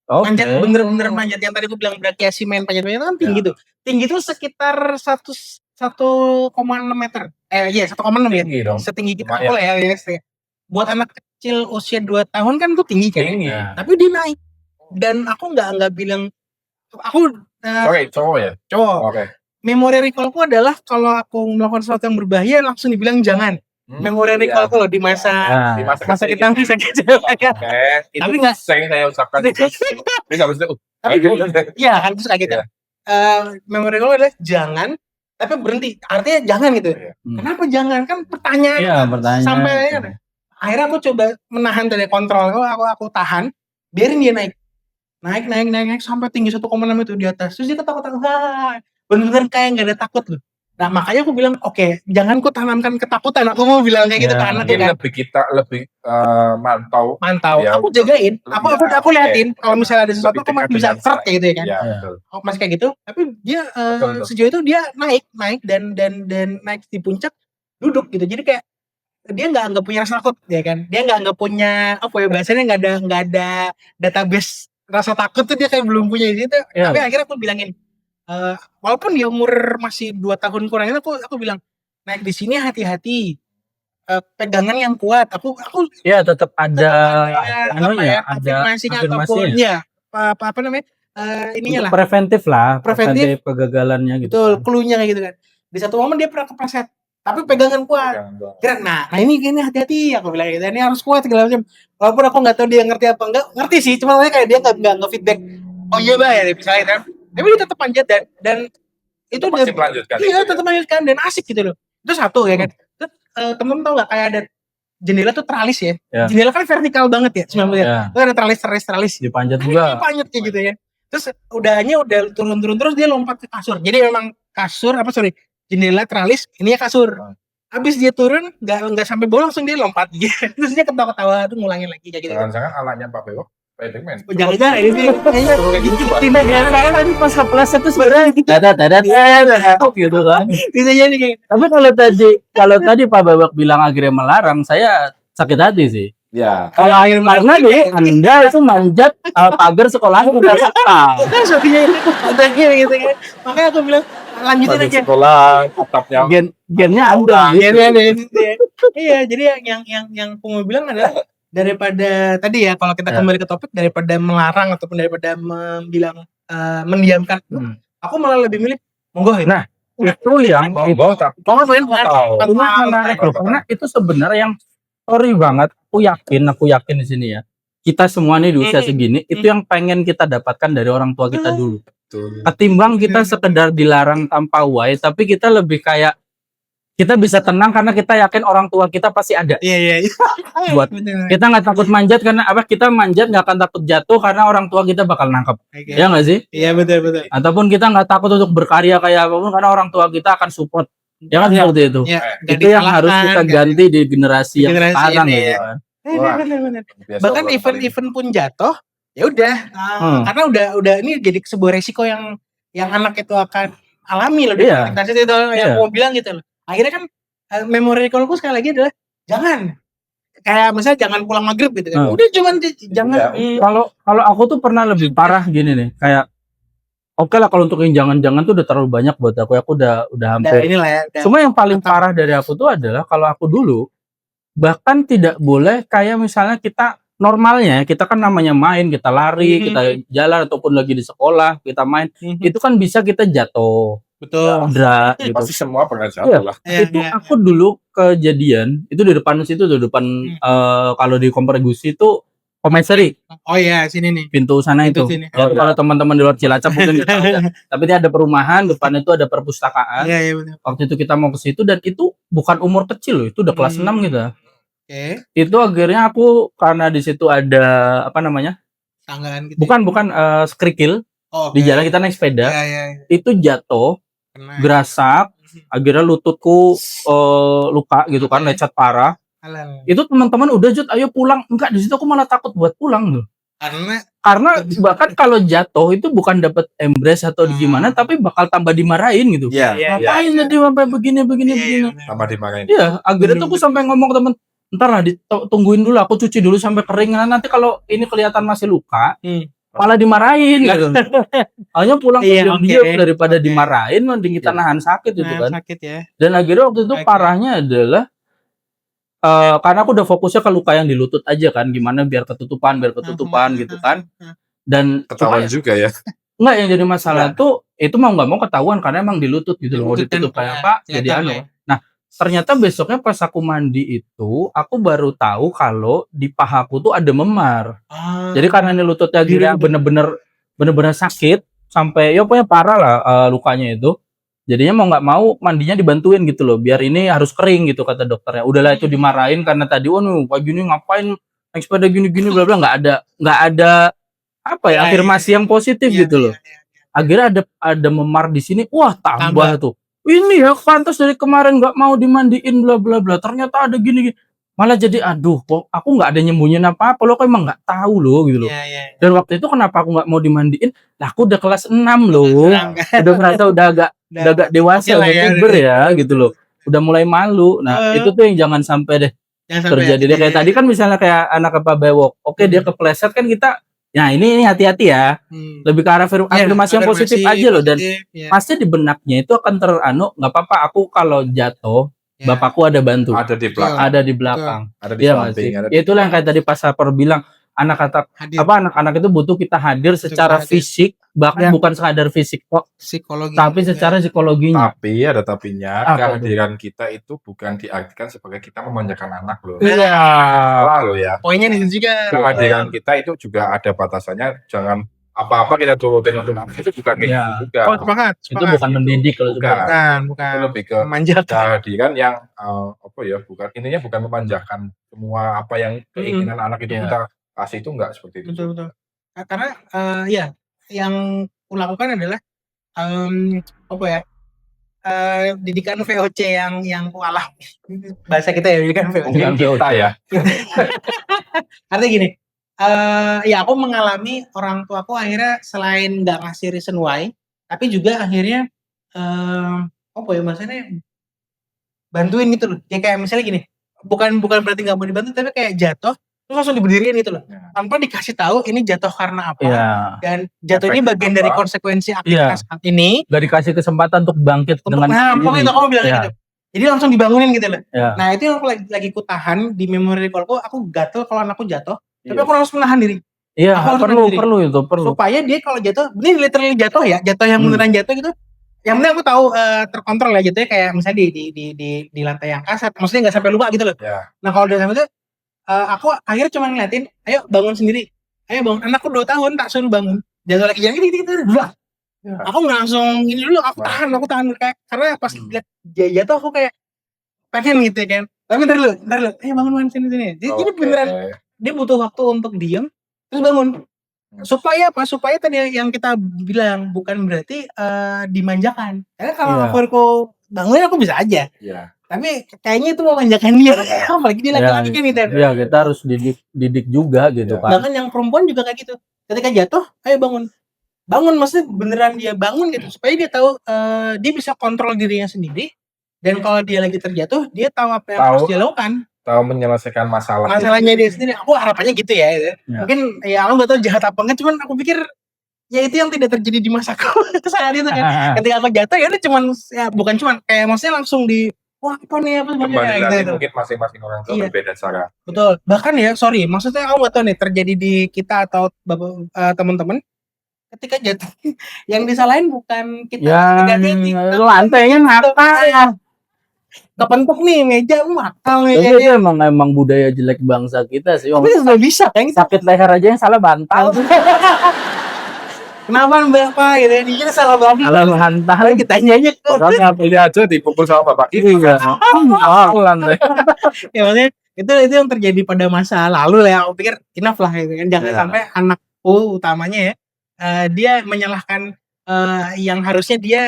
Oke. Manjat bener-bener manjat yang tadi aku bilang brachiasi main panjat-panjat kan tinggi tuh. Tinggi tuh sekitar 1,6 meter. Iya 1,6 ya. Tinggi dong. Setinggi kita Lumayan. aku lah ya. Buat anak kecil usia 2 tahun kan tuh tinggi kan. Tinggi. Ya. Tapi dia naik. Dan aku nggak bilang aku Oke, cowok ya. cowok. Oke. Memori recallku adalah kalau aku melakukan sesuatu yang berbahaya langsung dibilang jangan. Memori recallku loh di masa Nah, Di masa masa kecil. kita masih kecil kan. Oke, itu Tapi nggak- sering saya ucapkan. Tapi nggak bisa. Tapi Iya kan terus kayak gitu. Iya. Memori recall adalah jangan tapi berhenti. Artinya jangan gitu. Iya. Kenapa jangan? Kan pertanyaan. Iya, pertanyaan. Sampai akhirnya aku coba menahan dari kontrol aku tahan biarin dia naik sampai tinggi 1,6 itu di atas terus dia ketawa-ketawa bener-bener kayak nggak ada takut loh. Nah makanya aku bilang oke, jangan ku tanamkan ketakutan, aku mau bilang kayak gitu Ya, ke anak Mungkin ya kan. lebih mantau. Mantau, Ya, aku jagain, lebih- aku liatin kalau misalnya ada sesuatu lebih aku masih dekat bisa dengan seret kayak gitu ya kan. Iya, Iya. betul. Aku masih kayak gitu, tapi dia Betul. sejauh itu dia naik dan naik di puncak duduk gitu. Jadi kayak dia nggak punya rasa takut ya kan. Dia nggak punya apa ya bahasanya nggak ada database rasa takut tuh dia kayak belum punya di situ. Iya. Tapi akhirnya aku bilangin walaupun dia umur masih 2 tahun kurang itu aku bilang naik di sini hati-hati. Pegangan yang kuat. Aku Iya, tetap ada anunya ada afirmasinya ataupun afirmasinya. ya apa namanya ininya Untuk lah preventif lah, Preventif. kegagalannya gitu. betul kan. cluenya kayak gitu kan. Di satu momen dia pernah kepleset tapi pegangan kuat. Kira, nah ini hati-hati aku bilang gitu, ini harus kuat segala macam. Walaupun aku nggak tahu dia ngerti apa enggak, ngerti sih, cuma kayak dia nggak feedback. Oh iya bah ya misalnya kan, tapi dia tetap panjat dan itu Masih melanjutkan. iya itu, tetap melanjutkan dan asik gitu loh. Itu satu ya kan. Terus temen tau nggak kayak ada jendela tuh teralis ya. Ya. Jendela kan vertikal banget ya 90 ya. Ya, Terus ada teralis. dipanjat Dia juga. panjat kayak gitu ya. Terus udah turun terus dia lompat ke kasur. Jadi memang jendela teralis, ini ya kasur. Habis dia turun nggak sampai bawah langsung dia lompat gitu. Terus dia ketawa-ketawa tuh ngulangin lagi kayak gitu. Jangan-jangan anaknya Pak Bewok Spiderman. Jangan-jangan ini kayaknya Tadi pas kepleset tuh sebenarnya gitu kan. bisa jadi kayak Tapi kalau tadi Pak Babak bilang akhirnya melarang, saya sakit hati sih. Ya. Kalau akhirnya karena nih Anda itu manjat pagar sekolah udah sakit. kan suaminya udah gitu kan. Makanya aku bilang lanjutin aja. Sekolah atapnya. Gennya Anda. Iya, jadi yang aku mau bilang adalah daripada tadi ya kalau kita Ya. kembali ke topik daripada melarang ataupun daripada mendiamkan, aku malah lebih milih monggo ya. Nah, itu yang Monggo tapi Monggo main ini menarik loh, karena itu sebenarnya yang sorry banget, aku yakin di sini ya. Kita semua nih di usia segini, itu yang pengen kita dapatkan dari orang tua kita dulu. Ketimbang kita sekedar dilarang tanpa why, tapi kita lebih kayak kita bisa tenang karena kita yakin orang tua kita pasti ada. Iya. Buat Bener. kita nggak takut manjat karena apa? Kita manjat nggak akan takut jatuh karena orang tua kita bakal nangkep. Oke. Ya nggak sih? Iya betul. Ataupun kita nggak takut untuk berkarya kayak apapun karena orang tua kita akan support. Ya kan seperti itu. Ya, Itu yang harus kita ganti di generasi yang Generasi sekarang ini, gitu ya. kan. Bener. biasa Bahkan orang event pun jatuh, ya udah. Karena udah ini jadi sebuah resiko yang anak itu akan alami loh. Iya. Itu yang Iya. mau bilang gitu loh. Akhirnya kan memori recallku sekali lagi adalah jangan. Kayak misalnya jangan pulang maghrib gitu kan. Udah jangan. Kalau aku tuh pernah lebih parah gini nih, kayak oke lah kalau untuk yang jangan-jangan tuh udah terlalu banyak buat aku. Aku udah Nah, hampir. inilah ya. udah. Cuma yang paling parah dari aku tuh adalah kalau aku dulu bahkan tidak boleh kayak misalnya kita normalnya kita kan namanya main, kita lari, kita jalan ataupun lagi di sekolah, kita main, itu kan bisa kita jatuh. Betul. cedera gitu. Pasti semua pernah Iya. jatuh lah. Iya, Itu iya. aku dulu kejadian itu di depan situ tuh depan kalau di Kompor Gusi itu Komeseri Oh iya, sini nih. pintu sana Pintu itu. sini. Ya, kalau teman-teman di luar Cilacap mungkin nggak tahu ya. Tapi dia ada perumahan, depan itu ada perpustakaan. Iya, iya betul. Waktu itu kita mau ke situ dan itu bukan umur kecil loh, itu udah kelas 6 gitu. Oke, Itu akhirnya aku karena di situ ada apa namanya? tanggaan gitu. Bukan kerikil. Oh, Di jalan kita naik sepeda. Iya, iya. Itu jatuh, Kena. gerasak, akhirnya lututku luka gitu kan, lecet parah. Halal. Itu teman-teman udah Jut, ayo pulang. Enggak, di situ aku malah takut buat pulang loh. Karena bahkan kalau jatuh itu bukan dapat embrace atau gimana, tapi bakal tambah dimarahin gitu. Iya. Ngapain jadi sampai begini. Tambah dimarahin. Iya, akhirnya tuh aku sampai ngomong ke temen, ntar lah tungguin dulu, aku cuci dulu sampai kering. Nanti kalau ini kelihatan masih luka, malah dimarahin gitu. Hanya pulang diam-diam daripada dimarahin, mending kita nahan sakit gitu kan. Sakit ya. Dan akhirnya waktu itu parahnya adalah karena aku udah fokusnya ke luka yang di lutut aja kan, gimana biar ketutupan gitu kan. Dan Ketahuan juga ya. enggak, yang jadi masalah tuh itu mau nggak mau ketahuan karena emang di lutut gitu loh, mau ditutup kayak apa jadi anu. Nah, ternyata besoknya pas aku mandi itu aku baru tahu kalau di pahaku tuh ada memar. Jadi karena ini lututnya akhirnya bener-bener sakit sampai ya pokoknya parah lah lukanya itu. Jadinya mau nggak mau mandinya dibantuin gitu loh, biar ini harus kering gitu kata dokternya. Udahlah itu dimarahin karena tadi kayak gini ngapain naik sepeda gini bla bla, nggak ada apa ya afirmasi yang positif gitu loh. Akhirnya ada memar di sini, wah tambah tuh. Ini ya pantas dari kemarin nggak mau dimandiin bla bla bla, ternyata ada gini. Malah jadi aduh kok aku nggak ada nyembunyiin apa-apa, lo kok emang nggak tahu loh gitu loh. Dan waktu itu kenapa aku nggak mau dimandiin? Nah, aku udah kelas 6 loh. Udah merasa udah agak dewasa, udah puber ya gitu loh. Udah mulai malu. Nah, itu tuh yang jangan sampai deh terjadi deh. Kayak tadi kan misalnya kayak anak apa bewok. Oke, dia kepleset kan kita nah ini hati-hati ya. Lebih ke arah afirmasi yang positif aja loh, dan pasti di benaknya itu akan nggak apa-apa aku kalau jatuh bapakku ada bantu. Ada di belakang. Ada di belakang. Ada di Iya samping. Ya itulah yang kayak tadi Pak Sapor bilang, anak-anak itu butuh kita hadir secara fisik, bahkan bukan sekadar fisik kok, psikologi, tapi secara psikologinya. Tapi ada tapinya, Apa kehadiran kita itu bukan diartikan sebagai kita memanjakan anak loh. Iya. Salah loh ya. Poinnya nih juga. Kehadiran kita itu juga ada batasannya. Jangan apa-apa kita turutin untuk anak, itu bukan kayak gitu juga. Oh, sepakat. Itu bukan mendidik kalau bukan. Itu lebih ke kehadiran yang bukan intinya bukan memanjakan semua apa yang keinginan anak itu kita kasih, itu enggak seperti itu. Betul. Karena yang kulakukan adalah didikan VOC yang walah bahasa kita ya, didikan VOC kita ya. Artinya gini, aku mengalami orang tuaku akhirnya selain nggak ngasih reason why, tapi juga akhirnya maksudnya bantuin gitu loh. Ya kayak misalnya gini, bukan berarti nggak mau dibantu, tapi kayak jatuh terus langsung diberdiriin gitu loh, tanpa dikasih tahu ini jatuh karena apa, dan jatuh ini bagian dari konsekuensi aktivitas saat ini. Gak dikasih kesempatan untuk bangkit dengan pokoknya kamu bilang gitu. Jadi langsung dibangunin gitu loh. Nah itu yang aku lagi kutahan di memori recallku. Aku gatel kalau anakku jatuh, tapi aku harus menahan diri. Iya, perlu. Supaya dia kalau jatuh, ini literally jatuh ya, jatuh yang beneran jatuh gitu. Yang penting aku tahu terkontrol ya jatuhnya, kayak misalnya di lantai yang kasar, maksudnya nggak sampai lupa gitu loh. Nah kalau udah sampai itu, aku akhirnya cuma ngeliatin, ayo bangun sendiri, ayo bangun. Anakku 2 tahun tak suruh bangun, jatuh lagi jangan gitu. Aku nggak langsung ini dulu, aku tahan kayak, karena pas lihat jatuh aku kayak pengen gitu kan. Tapi ntar dulu, ayo bangun sini. Jadi beneran dia butuh waktu untuk diam terus bangun. Supaya apa? Supaya tadi yang kita bilang, bukan berarti dimanjakan. Karena kalau aku bangun aku bisa aja. Tapi kayaknya itu memanjakan dia. Apalagi dia laki-laki kan gitu. Iya, kita harus didik juga gitu kan. Bahkan yang perempuan juga kayak gitu. Ketika jatuh, ayo bangun. Bangun maksudnya beneran dia bangun gitu, supaya dia tahu dia bisa kontrol dirinya sendiri, dan kalau dia lagi terjatuh dia tahu apa yang harus dia lakukan, tahu menyelesaikan masalahnya dia sendiri. Aku harapannya gitu ya. Mungkin ya aku nggak tahu jahat apa enggak, cuman aku pikir ya itu yang tidak terjadi di masaku saat itu kan. Ketika aku jatuh ya udah bukan cuman kayak maksudnya langsung wah apa nih apa kembali lagi gitu. Mungkin masing-masing orang tua berbeda cara. Betul. Bahkan ya maksudnya aku nggak tahu nih terjadi di kita atau teman-teman. ketika jatuh yang disalahin bukan kita Yang lantainya nakal. kepentok nih meja makal Tapi meja itu emang budaya jelek bangsa kita sih. tapi nggak bisa kan Sakit leher aja yang salah bantal. kenapa bapak gitu ya dia salah banget Salah bantal. kita nyanyi Makanya ini aja dipukul sama bapak ini. Iya. Lantai. ya maksudnya itu yang terjadi pada masa lalu lah ya aku pikir enough lah gitu kan jangan Ya. sampai anakku utamanya ya dia menyalahkan yang harusnya dia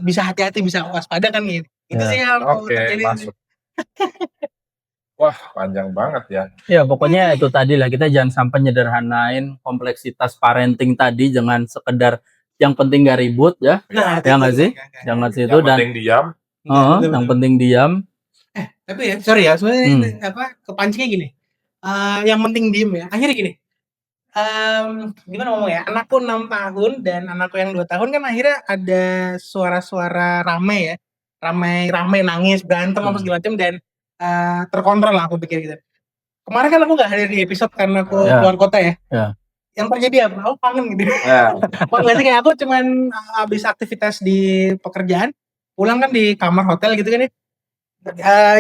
bisa hati-hati bisa waspada kan gitu itu Ya. sih yang Oke, terjadi masuk. Wah, panjang banget ya. Ya pokoknya itu tadi lah, kita jangan sampai nyederhanain kompleksitas parenting tadi, jangan sekedar yang penting gak ribut ya. nah Ya nggak sih? Jangan Yang situ dan penting diam. yang penting diam. tapi ya sorry ya sebenarnya Hmm. apa kepancingnya gini yang penting diem ya akhirnya gini gimana ngomong ya anakku 6 tahun dan anakku yang 2 tahun kan akhirnya ada suara-suara rame ya rame nangis berantem apa segala macam dan terkontrol lah aku pikir gitu kemarin kan aku nggak hadir di episode karena aku Ya. keluar kota ya Ya. yang terjadi apa aku kangen gitu Ya, Wah, nggak sih kayak aku cuman habis aktivitas di pekerjaan pulang kan di kamar hotel gitu kan ya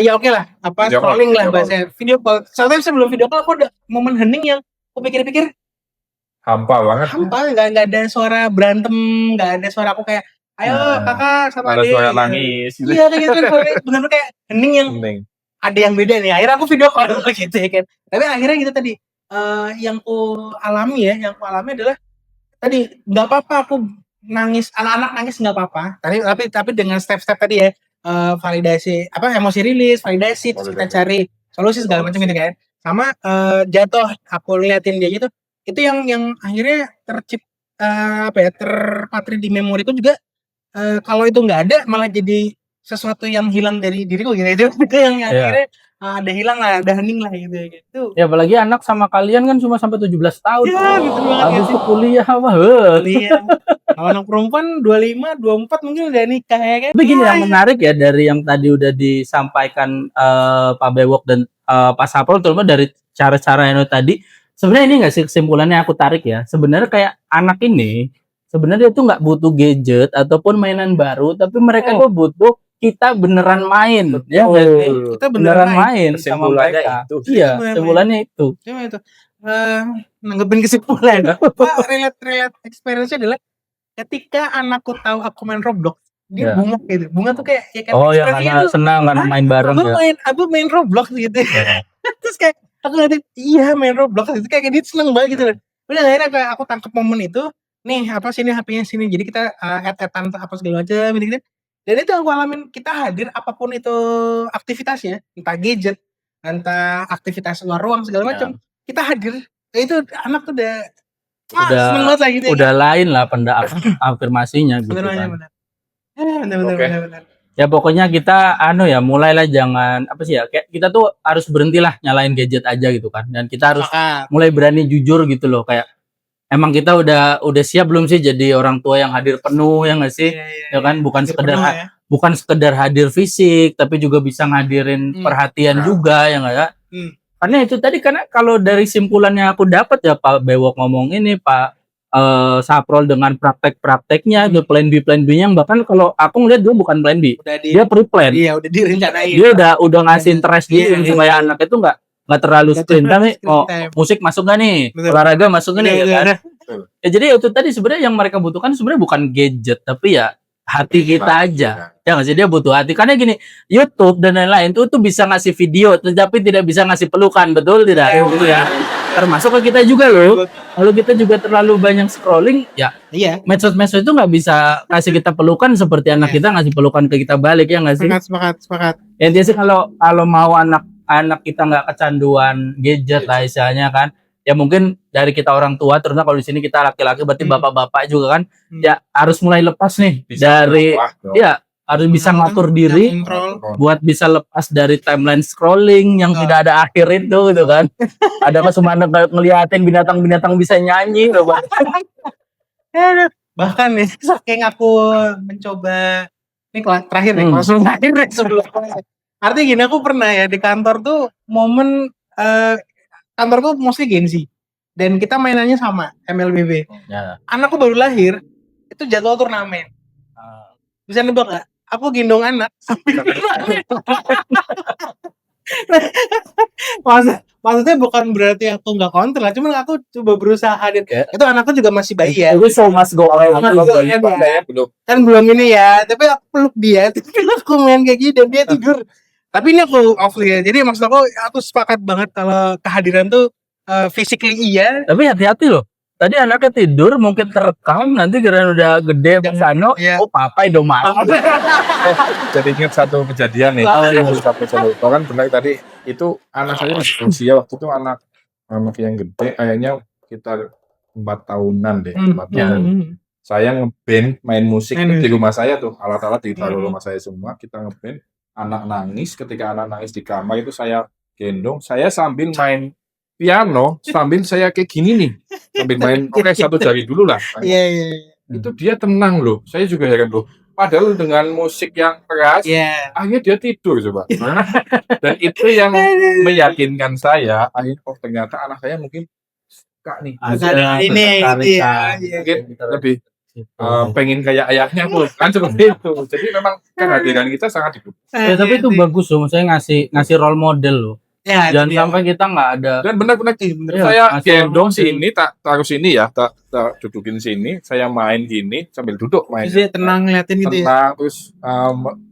ya oke lah apa Video call, scrolling lah video call. bahasa video call soalnya sebelum video call aku ada momen hening yang aku pikir-pikir hampa banget. hampa nggak ada suara berantem nggak ada suara aku kayak ayo Nah, kakak sama Ada adik suara nangis. iya kayak gitu benar-benar kayak hening yang Penting. ada yang beda nih akhirnya aku video call gitu ya kan tapi akhirnya gitu tadi yang ku alami adalah tadi nggak apa-apa aku nangis anak-anak nangis nggak apa-apa tapi dengan step-step tadi ya validasi apa emosi rilis validasi terus kita cari solusi segala macam gitu kan sama jatuh aku liatin dia gitu itu yang akhirnya apa ya terpatri di memoriku juga kalau itu nggak ada malah jadi sesuatu yang hilang dari diriku gitu itu yang Iya. akhirnya ada hilang lah ada hening lah gitu Ya apalagi anak sama kalian kan cuma sampai 17 tahun. ya betul banget Habis gitu. itu kuliah apa? Iya. Kalau anak perempuan 25, 24 mungkin udah nikah ya kan. Tapi gini yang menarik ya dari yang tadi udah disampaikan Pak Bewok dan Pak Saprol, terutama dari cara-cara yang tadi. Sebenarnya ini nggak sih kesimpulannya aku tarik ya. Sebenarnya kayak anak ini sebenarnya itu nggak butuh gadget ataupun mainan baru, tapi mereka tuh butuh kita beneran main, ya nggak sih? Kita Beneran main sama Kesimpulannya mereka. itu. Iya, Beneran kesimpulannya itu. Cuma itu nanggepin kesimpulan. relate experience-nya adalah ketika anakku tahu aku main Roblox, dia Ya. bunga gitu. Bunga tuh kayak ya kan Oh ya ekspresinya karena tuh, senang karena main bareng ya. Abang main Roblox gitu. Ya. Terus kayak aku ngeliatin iya main Roblox itu kayak dia seneng banget gitu loh. Udah akhirnya kayak aku tangkap momen itu nih apa sini HP-nya sini jadi kita add-addan apa segala macam gitu. Dan itu aku alamin kita hadir apapun itu aktivitasnya entah gadget entah aktivitas luar ruang segala macam kita hadir itu anak tuh udah seneng banget lah gitu Udah lain lah afirmasinya gitu kan. benar. Benar. Oke. Ya pokoknya kita mulailah jangan apa sih ya kayak kita tuh harus berhentilah nyalain gadget aja gitu kan dan kita harus mulai berani jujur gitu loh kayak emang kita udah siap belum sih jadi orang tua yang hadir penuh ya nggak sih ya kan bukan sekedar hadir fisik tapi juga bisa ngadirin perhatian juga ya nggak ya karena itu tadi karena kalau dari simpulannya aku dapat ya Pak Bewok ngomong ini Pak Saprol dengan praktek-prakteknya plan B-nya bahkan kalau aku ngeliat dia bukan plan B dia pre-plan iya udah direncanain dia udah ngasih interest dia supaya anak itu nggak terlalu screen time musik masuk gak nih olahraga masuk gak nih ya kan ya jadi itu tadi sebenarnya yang mereka butuhkan sebenarnya bukan gadget tapi ya hati kita aja ya nggak sih dia butuh hati karena gini YouTube dan lain-lain itu bisa ngasih video tetapi tidak bisa ngasih pelukan betul tidak ya termasuk ke kita juga loh kalau kita juga terlalu banyak scrolling ya medsos itu nggak bisa kasih kita pelukan seperti anak kita ngasih pelukan ke kita balik ya nggak sih sepakat ya dia sih kalau mau anak kita nggak kecanduan gadget lah istilahnya kan ya mungkin dari kita orang tua terutama kalau di sini kita laki-laki berarti bapak-bapak juga kan ya harus mulai lepas nih harus bisa ngatur diri buat bisa lepas dari timeline scrolling yang tidak ada akhir itu gitu kan ada cuma ngeliatin binatang-binatang bisa nyanyi loh bahkan nih saking aku mencoba ini terakhir nih langsung terakhir nih sebelum artinya gini aku pernah ya di kantor tuh momen kantorku mostly Gen Z dan kita mainannya sama MLBB. Ya. Anakku baru lahir, itu jadwal turnamen. Bisa nebak nggak? Aku gendong anak sambil turnamen. Maksudnya bukan berarti aku nggak kontrol, cuman aku coba berusaha hadir. Ya. Itu anakku juga masih bayi ya. Itu so mas go away. Belum. Kan belum ini ya, tapi aku peluk dia, tapi aku main kayak gini dan dia tidur. Tapi ini aku off ya, jadi maksud aku sepakat banget kalau kehadiran tuh physically iya. Tapi hati-hati loh. Tadi anaknya tidur mungkin terekam, nanti kira udah gede pesano, Iya. oh papa udah makan. Jadi ingat satu kejadian nih. Satu kejadian. Kan benar tadi itu anak saya masih usia waktu itu anak yang gede, kayaknya sekitar 4 tahunan deh. 4 tahun. Saya ngeband main musik Main di musik. rumah saya tuh, alat-alat ditaruh rumah saya semua, kita ngeband. Anak nangis, ketika anak nangis di kamar itu saya gendong, saya sambil main piano, sambil saya kayak gini nih, sambil main oke satu jari dulu lah. Iya. Itu dia tenang loh, saya juga heran loh. Padahal dengan musik yang keras, Iya. akhirnya dia tidur coba. Dan itu yang meyakinkan saya, akhirnya oh ternyata anak saya mungkin suka nih. Ini iya. Mungkin lebih pengen kayak ayahnya tuh kan seperti itu. Jadi memang kehadiran kita sangat dibutuhkan. Ya, tapi itu bagus loh, maksudnya ngasih role model loh. Ya, Jangan sampai kita nggak ada. Dan benar-benar saya gendong sini, tak taruh sini ya, tak dudukin sini, saya main gini sambil duduk main. Jadi tenang ngeliatin gitu ya. Tenang terus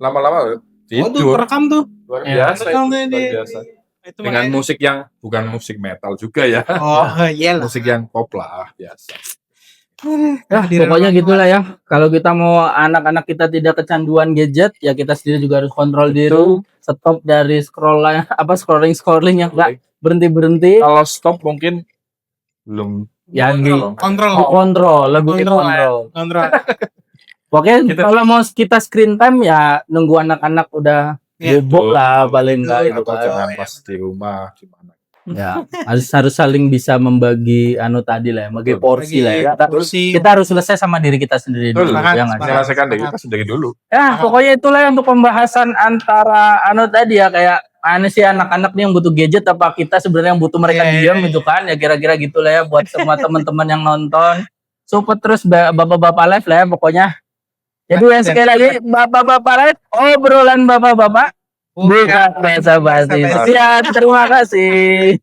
lama-lama Oh tuh tidur. perekam tuh. Luar Ya, biasa, rekam itu, tuh luar dia. biasa. Itu Dengan makanya- musik yang bukan musik metal juga ya. Oh iya lah. Musik yang pop lah biasa. Ya, pokoknya gitulah ya. Kalau kita mau anak-anak kita tidak kecanduan gadget, ya kita sendiri juga harus kontrol diri. Stop dari scrolling yang enggak berhenti. Kalau stop mungkin belum Ya, kontrol. lebih kontrol. Kontrol. Pokoknya kalau mau kita screen time ya nunggu anak-anak udah Ya. bobok lah paling enggak itu atau kan. jangan pas di rumah gimana. Ya, harus saling bisa membagi tadi lah, membagi porsi lah ya. Kita harus selesai sama diri kita sendiri dulu. Betul. Ya nggak sih? Menyelesaikan diri kita sendiri dulu. Ya, pokoknya itulah untuk pembahasan antara tadi ya, kayak mana sih anak-anak nih yang butuh gadget, apa kita sebenarnya yang butuh mereka diam gitu kan, ya kira-kira gitulah ya buat semua teman-teman yang nonton. Support terus bapak-bapak live lah ya pokoknya. Jadi yang sekali lagi bapak-bapak live, obrolan bapak-bapak bukan basa-basi. Terima kasih.